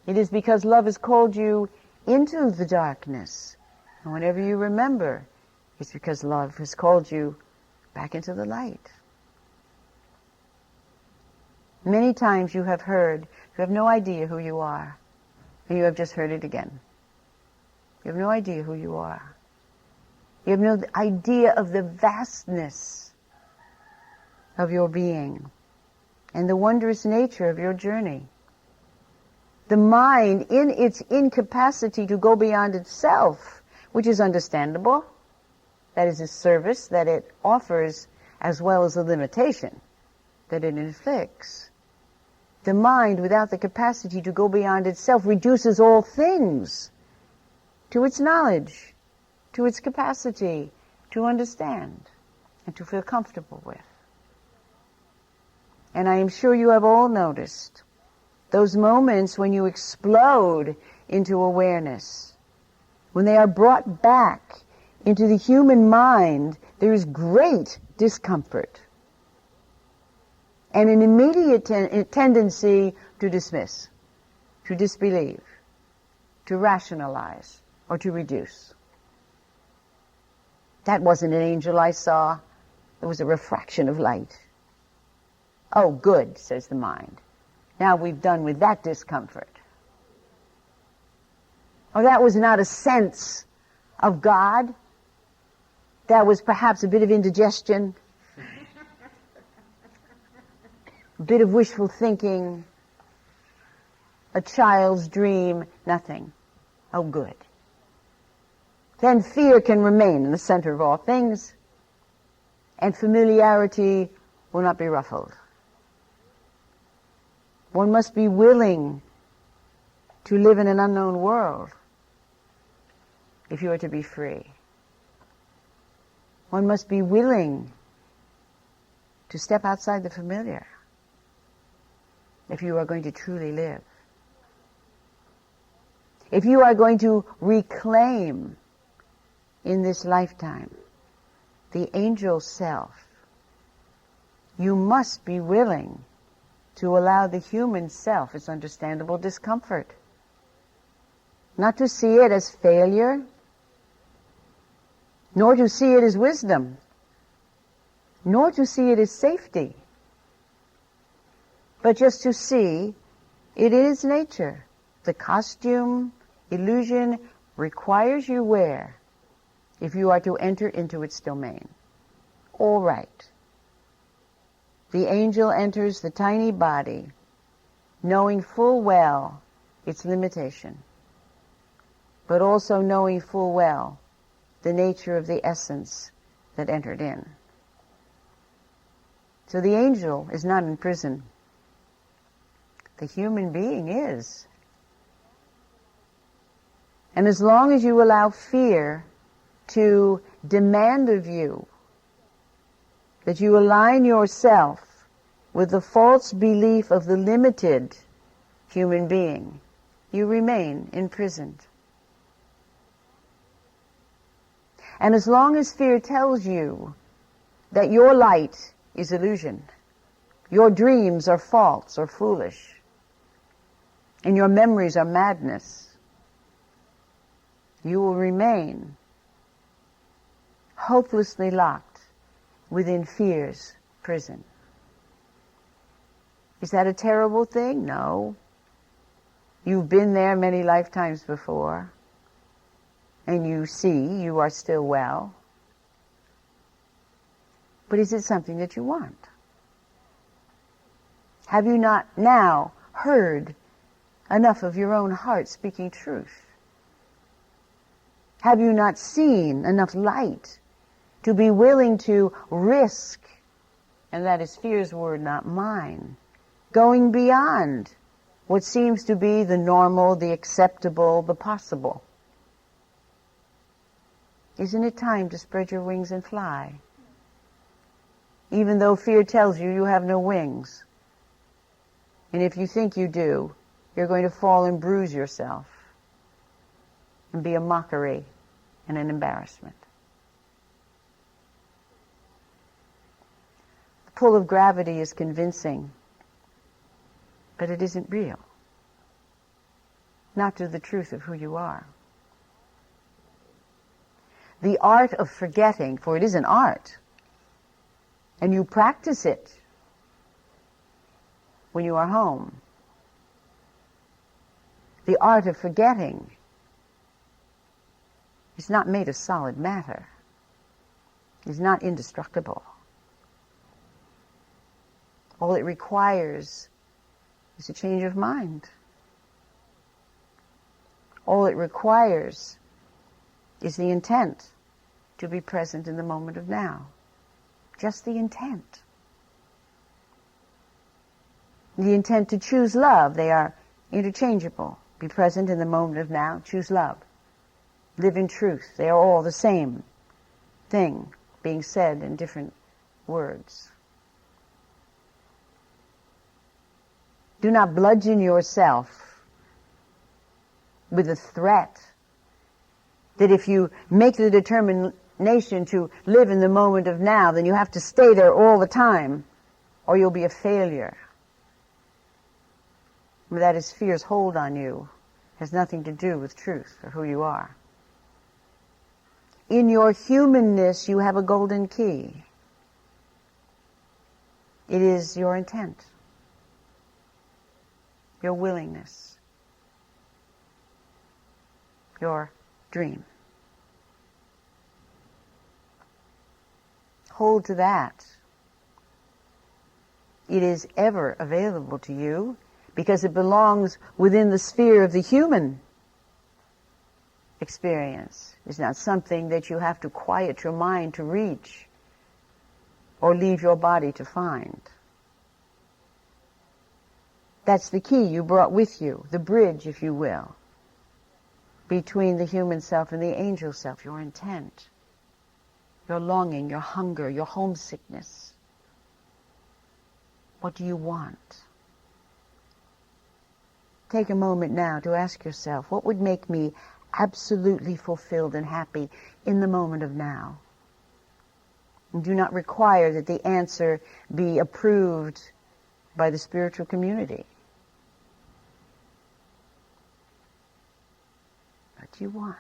it is because love has called you into the darkness. And whenever you remember, it's because love has called you back into the light. Many times you have heard, you have no idea who you are, and you have just heard it again. You have no idea who you are. You have no idea of the vastness of your being and the wondrous nature of your journey. The mind, in its incapacity to go beyond itself, which is understandable, that is a service that it offers as well as a limitation that it inflicts, The mind, without the capacity to go beyond itself, reduces all things to its knowledge, to its capacity to understand and to feel comfortable with. And I am sure you have all noticed those moments when you explode into awareness, when they are brought back into the human mind, there is great discomfort and an immediate tendency to dismiss, to disbelieve, to rationalize, or to reduce. That wasn't an angel I saw. It was a refraction of light. Oh, good, says the mind. Now we've done with that discomfort. Or that was not a sense of God. That was perhaps a bit of indigestion, a bit of wishful thinking, a child's dream, nothing. Oh, good. Then fear can remain in the center of all things, and familiarity will not be ruffled. One must be willing to live in an unknown world if you are to be free. One must be willing to step outside the familiar if you are going to truly live. If you are going to reclaim in this lifetime the angel self, you must be willing to allow the human self its understandable discomfort. Not to see it as failure, nor to see it as wisdom, nor to see it as safety, but just to see it is nature. The costume, illusion requires you wear if you are to enter into its domain. All right. The angel enters the tiny body, knowing full well its limitation, but also knowing full well the nature of the essence that entered in. So the angel is not in prison. The human being is. And as long as you allow fear to demand of you that you align yourself with the false belief of the limited human being, you remain imprisoned. And as long as fear tells you that your light is illusion, your dreams are false or foolish, and your memories are madness, you will remain hopelessly locked within fear's prison. Is that a terrible thing? No. You've been there many lifetimes before, and you see you are still well. But is it something that you want? Have you not now heard enough of your own heart speaking truth? Have you not seen enough light to be willing to risk, and that is fear's word, not mine, going beyond what seems to be the normal, the acceptable, the possible? Isn't it time to spread your wings and fly? Even though fear tells you you have no wings. And if you think you do, you're going to fall and bruise yourself and be a mockery and an embarrassment. The pull of gravity is convincing, but it isn't real. Not to the truth of who you are. The art of forgetting, for it is an art, and you practice it when you are home. The art of forgetting is not made of solid matter. It's not indestructible. All it requires is a change of mind. All it requires is the intent to be present in the moment of now. Just the intent. The intent to choose love, they are interchangeable. Be present in the moment of now, choose love. Live in truth. They are all the same thing being said in different words. Do not bludgeon yourself with a threat that if you make the determination to live in the moment of now, then you have to stay there all the time, or you'll be a failure. That is fear's hold on you. It has nothing to do with truth or who you are. In your humanness, you have a golden key. It is your intent, your willingness, your dream. Hold to that. It is ever available to you because it belongs within the sphere of the human experience. It's not something that you have to quiet your mind to reach or leave your body to find. That's the key you brought with you, the bridge, if you will, between the human self and the angel self, your intent, your longing, your hunger, your homesickness. What do you want? Take a moment now to ask yourself, what would make me absolutely fulfilled and happy in the moment of now? And do not require that the answer be approved by the spiritual community. What do you want?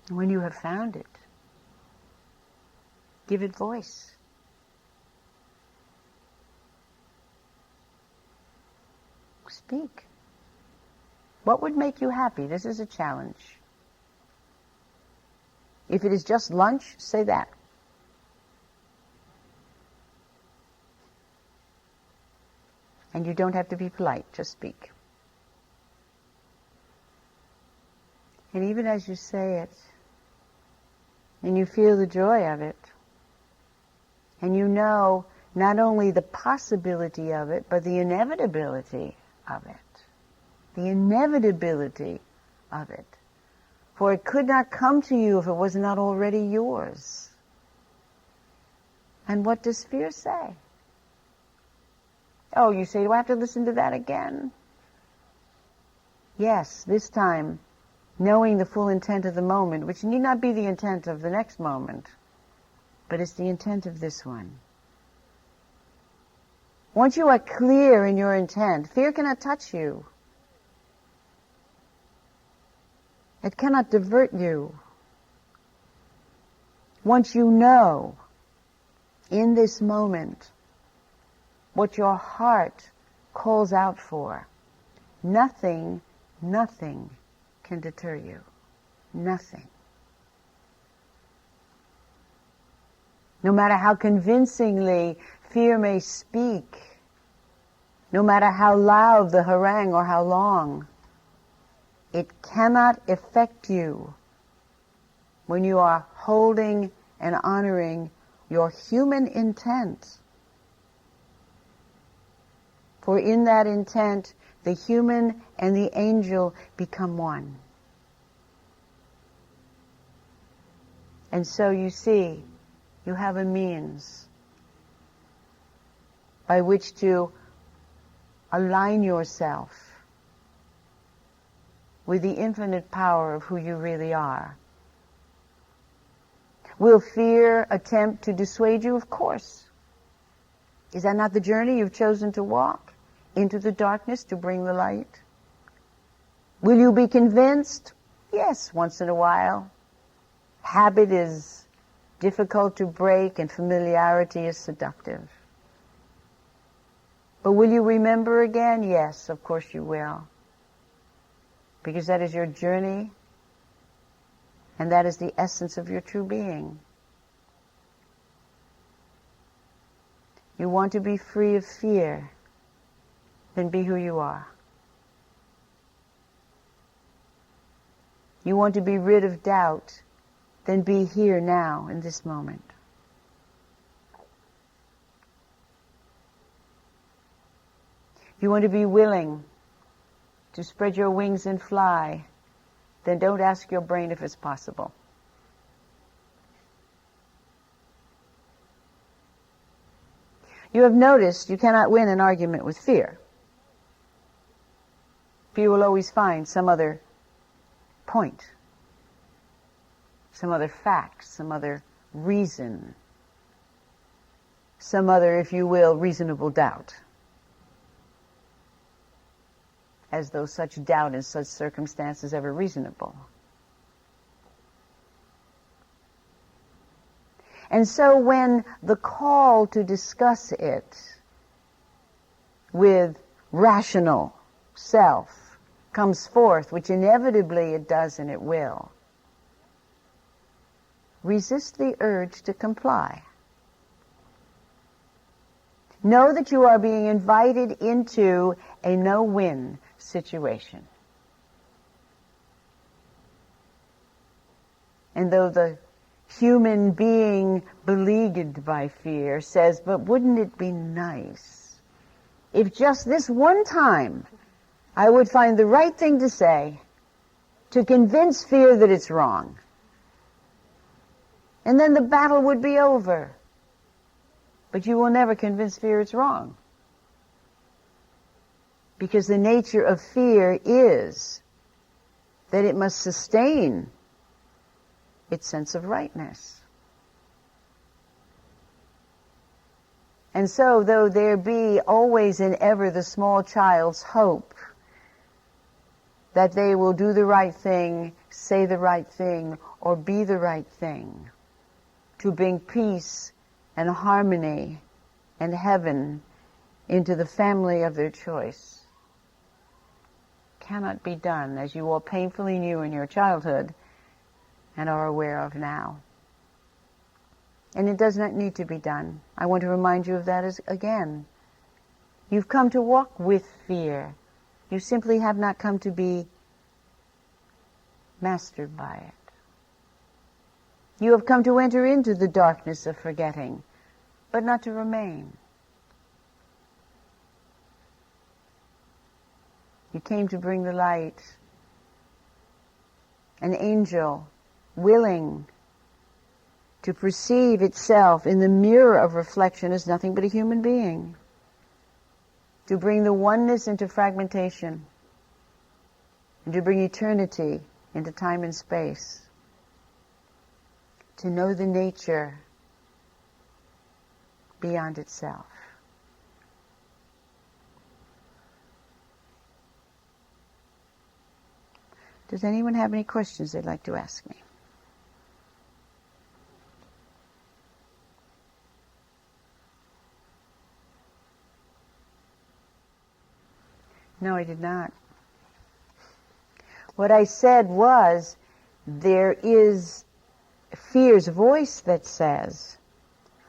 When you have found it, give it voice. Speak. What would make you happy? This is a challenge. If it is just lunch, say that. And you don't have to be polite, just speak. And even as you say it, and you feel the joy of it, and you know not only the possibility of it, but the inevitability of it. The inevitability of it. For it could not come to you if it was not already yours. And what does fear say? Oh, you say, do I have to listen to that again? Yes, this time, knowing the full intent of the moment, which need not be the intent of the next moment, but it's the intent of this one. Once you are clear in your intent, fear cannot touch you. It cannot divert you. Once you know in this moment what your heart calls out for, nothing can deter you. Nothing. No matter how convincingly fear may speak, no matter how loud the harangue or how long, it cannot affect you when you are holding and honoring your human intent. For in that intent, the human and the angel become one. And so you see, you have a means by which to align yourself with the infinite power of who you really are. Will fear attempt to dissuade you? Of course. Is that not the journey you've chosen to walk? Into the darkness to bring the light? Will you be convinced? Yes, once in a while. Habit is difficult to break and familiarity is seductive. But will you remember again? Yes, of course you will. Because that is your journey, and that is the essence of your true being. You want to be free of fear, then be who you are. You want to be rid of doubt, then be here now in this moment. If you want to be willing to spread your wings and fly, then don't ask your brain if it's possible. You have noticed you cannot win an argument with fear. Fear will always find some other point, some other fact, some other reason, some other, if you will, reasonable doubt. As though such doubt in such circumstances is ever reasonable. And so when the call to discuss it with rational self comes forth, which inevitably it does and it will, resist the urge to comply. Know that you are being invited into a no-win situation. And though the human being beleaguered by fear says, but wouldn't it be nice if just this one time I would find the right thing to say to convince fear that it's wrong. And then the battle would be over. But you will never convince fear it's wrong. Because the nature of fear is that it must sustain its sense of rightness. And so, though there be always and ever the small child's hope that they will do the right thing, say the right thing, or be the right thing, to bring peace and harmony and heaven into the family of their choice, cannot be done, as you all painfully knew in your childhood and are aware of now. And it does not need to be done. I want to remind you of that again. You've come to walk with fear. You simply have not come to be mastered by it. You have come to enter into the darkness of forgetting, but not to remain. You came to bring the light. An angel willing to perceive itself in the mirror of reflection as nothing but a human being. To bring the oneness into fragmentation. And to bring eternity into time and space. To know the nature beyond itself. Does anyone have any questions they'd like to ask me? No, I did not. What I said was, there is fear's voice that says,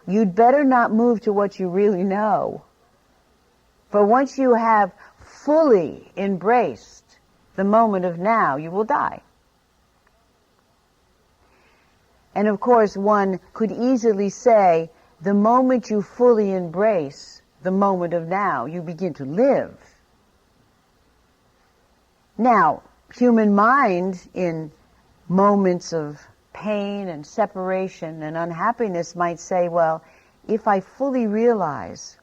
you'd better not move to what you really know. For once you have fully embraced the moment of now, you will die. And of course, one could easily say, the moment you fully embrace the moment of now, you begin to live. Now, human mind in moments of pain and separation and unhappiness might say, well, if I fully realize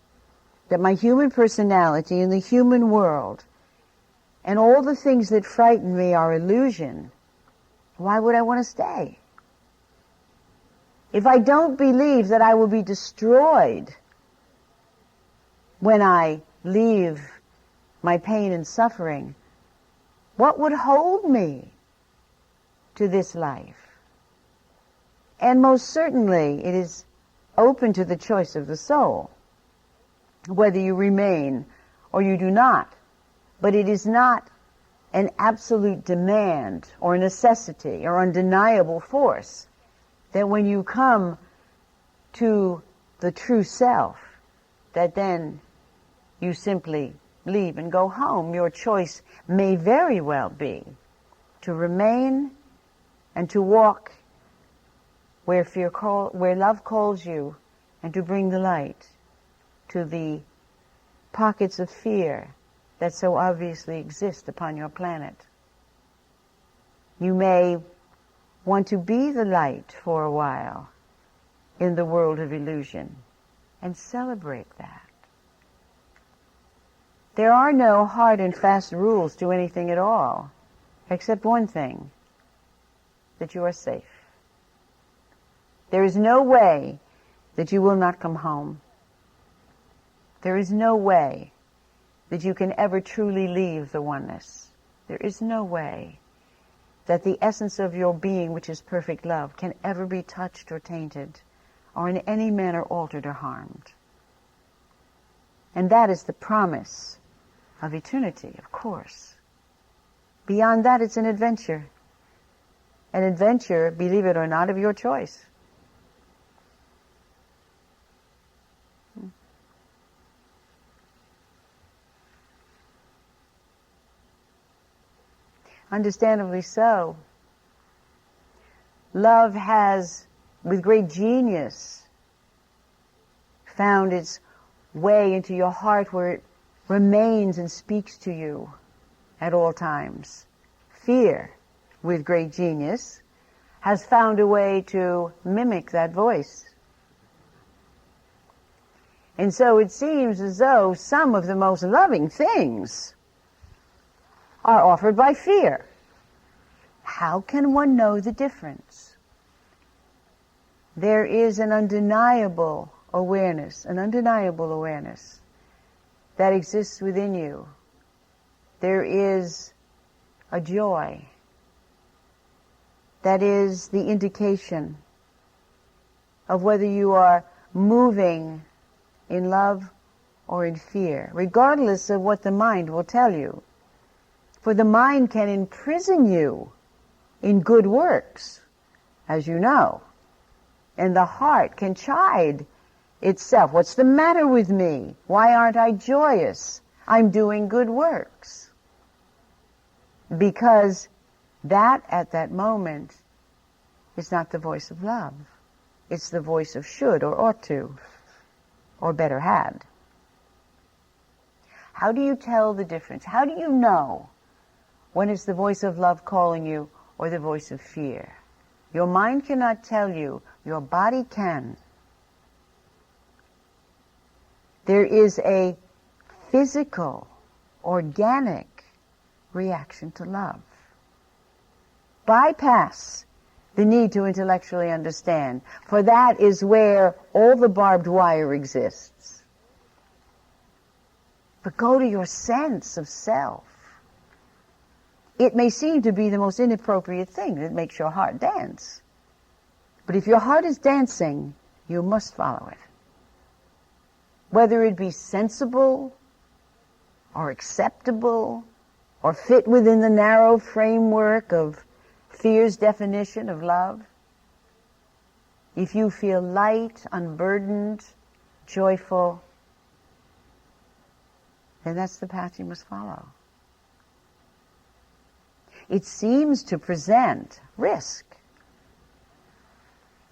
that my human personality in the human world and all the things that frighten me are illusion, why would I want to stay? If I don't believe that I will be destroyed when I leave my pain and suffering, what would hold me to this life? And most certainly it is open to the choice of the soul, whether you remain or you do not. But it is not an absolute demand or a necessity or undeniable force that when you come to the true self, that then you simply leave and go home. Your choice may very well be to remain and to walk where where love calls you, and to bring the light to the pockets of fear that so obviously exist upon your planet. You may want to be the light for a while in the world of illusion and celebrate that. There are no hard and fast rules to anything at all, except one thing, that you are safe. There is no way that you will not come home. There is no way that you can ever truly leave the oneness. There is no way that the essence of your being, which is perfect love, can ever be touched or tainted or in any manner altered or harmed. And that is the promise of eternity, of course. Beyond that, it's an adventure. An adventure, believe it or not, of your choice. Understandably so. Love has, with great genius, found its way into your heart where it remains and speaks to you at all times. Fear, with great genius, has found a way to mimic that voice. And so it seems as though some of the most loving things are offered by fear. How can one know the difference? There is an undeniable awareness that exists within you. There is a joy that is the indication of whether you are moving in love or in fear, regardless of what the mind will tell you. For the mind can imprison you in good works, as you know, and the heart can chide itself. What's the matter with me? Why aren't I joyous? I'm doing good works. Because that, at that moment, is not the voice of love. It's the voice of should or ought to, or better had. How do you tell the difference? How do you know when it's the voice of love calling you or the voice of fear? Your mind cannot tell you. Your body can. There is a physical, organic reaction to love. Bypass the need to intellectually understand, for that is where all the barbed wire exists. But go to your sense of self. It may seem to be the most inappropriate thing that makes your heart dance. But if your heart is dancing, you must follow it. Whether it be sensible or acceptable or fit within the narrow framework of fear's definition of love. If you feel light, unburdened, joyful, then that's the path you must follow. It seems to present risk.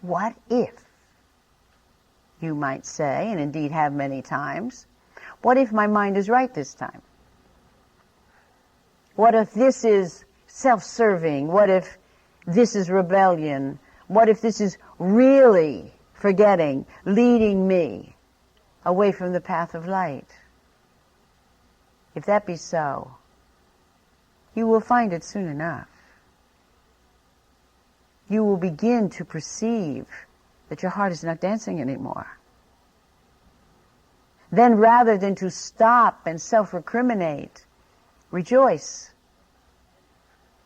What if, you might say, and indeed have many times, what if my mind is right this time? What if this is self-serving? What if this is rebellion? What if this is really forgetting, leading me away from the path of light? If that be so, you will find it soon enough. You will begin to perceive that your heart is not dancing anymore. Then rather than to stop and self-recriminate, rejoice.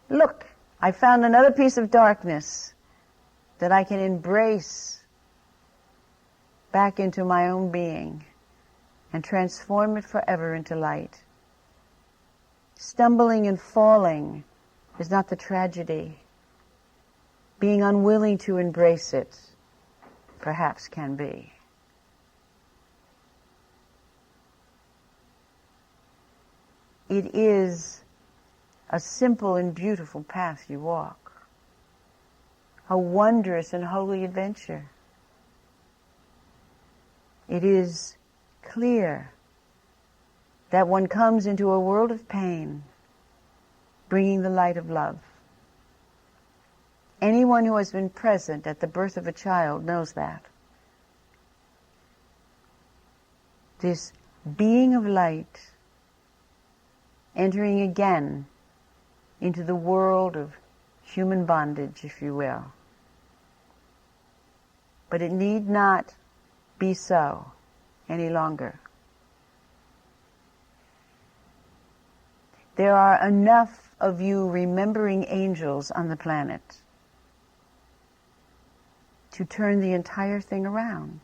Look, I found another piece of darkness that I can embrace back into my own being and transform it forever into light. Stumbling and falling is not the tragedy. Being unwilling to embrace it perhaps can be. It is a simple and beautiful path you walk. a wondrous and holy adventure. It is clear that one comes into a world of pain, bringing the light of love. Anyone who has been present at the birth of a child knows that. This being of light entering again into the world of human bondage, if you will. But it need not be so any longer. There are enough of you remembering angels on the planet to turn the entire thing around.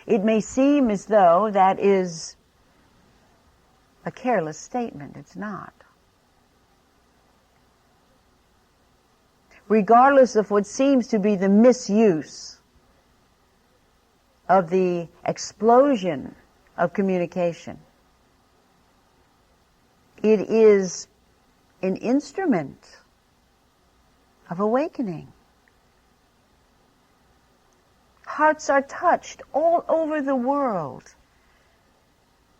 It may seem as though that is a careless statement. It's not. Regardless of what seems to be the misuse of the explosion of communication, it is an instrument of awakening. Hearts are touched all over the world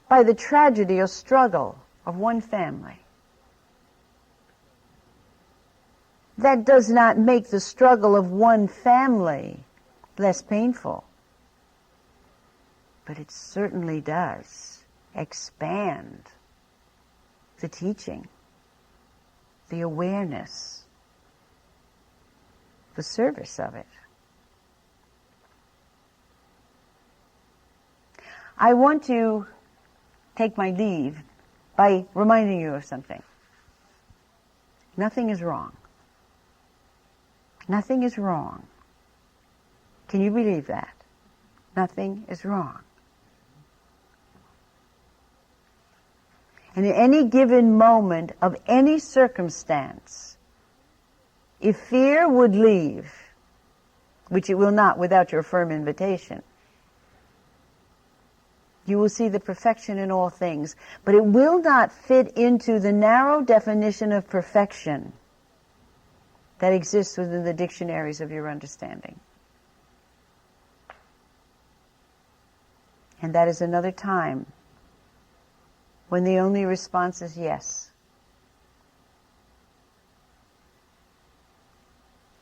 by the tragedy or struggle of one family. That does not make the struggle of one family less painful, but it certainly does expand the teaching, the awareness, the service of it. I want to take my leave by reminding you of something. Nothing is wrong. Nothing is wrong. Can you believe that? Nothing is wrong. And in any given moment of any circumstance, if fear would leave, which it will not without your firm invitation, you will see the perfection in all things, but it will not fit into the narrow definition of perfection that exists within the dictionaries of your understanding. And that is another time when the only response is yes.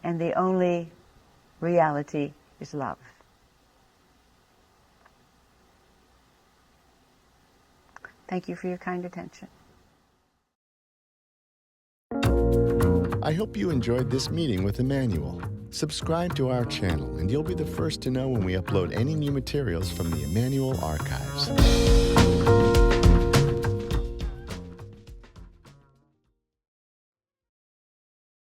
And the only reality is love. Thank you for your kind attention. I hope you enjoyed this meeting with Emmanuel. Subscribe to our channel and you'll be the first to know when we upload any new materials from the Emmanuel archives.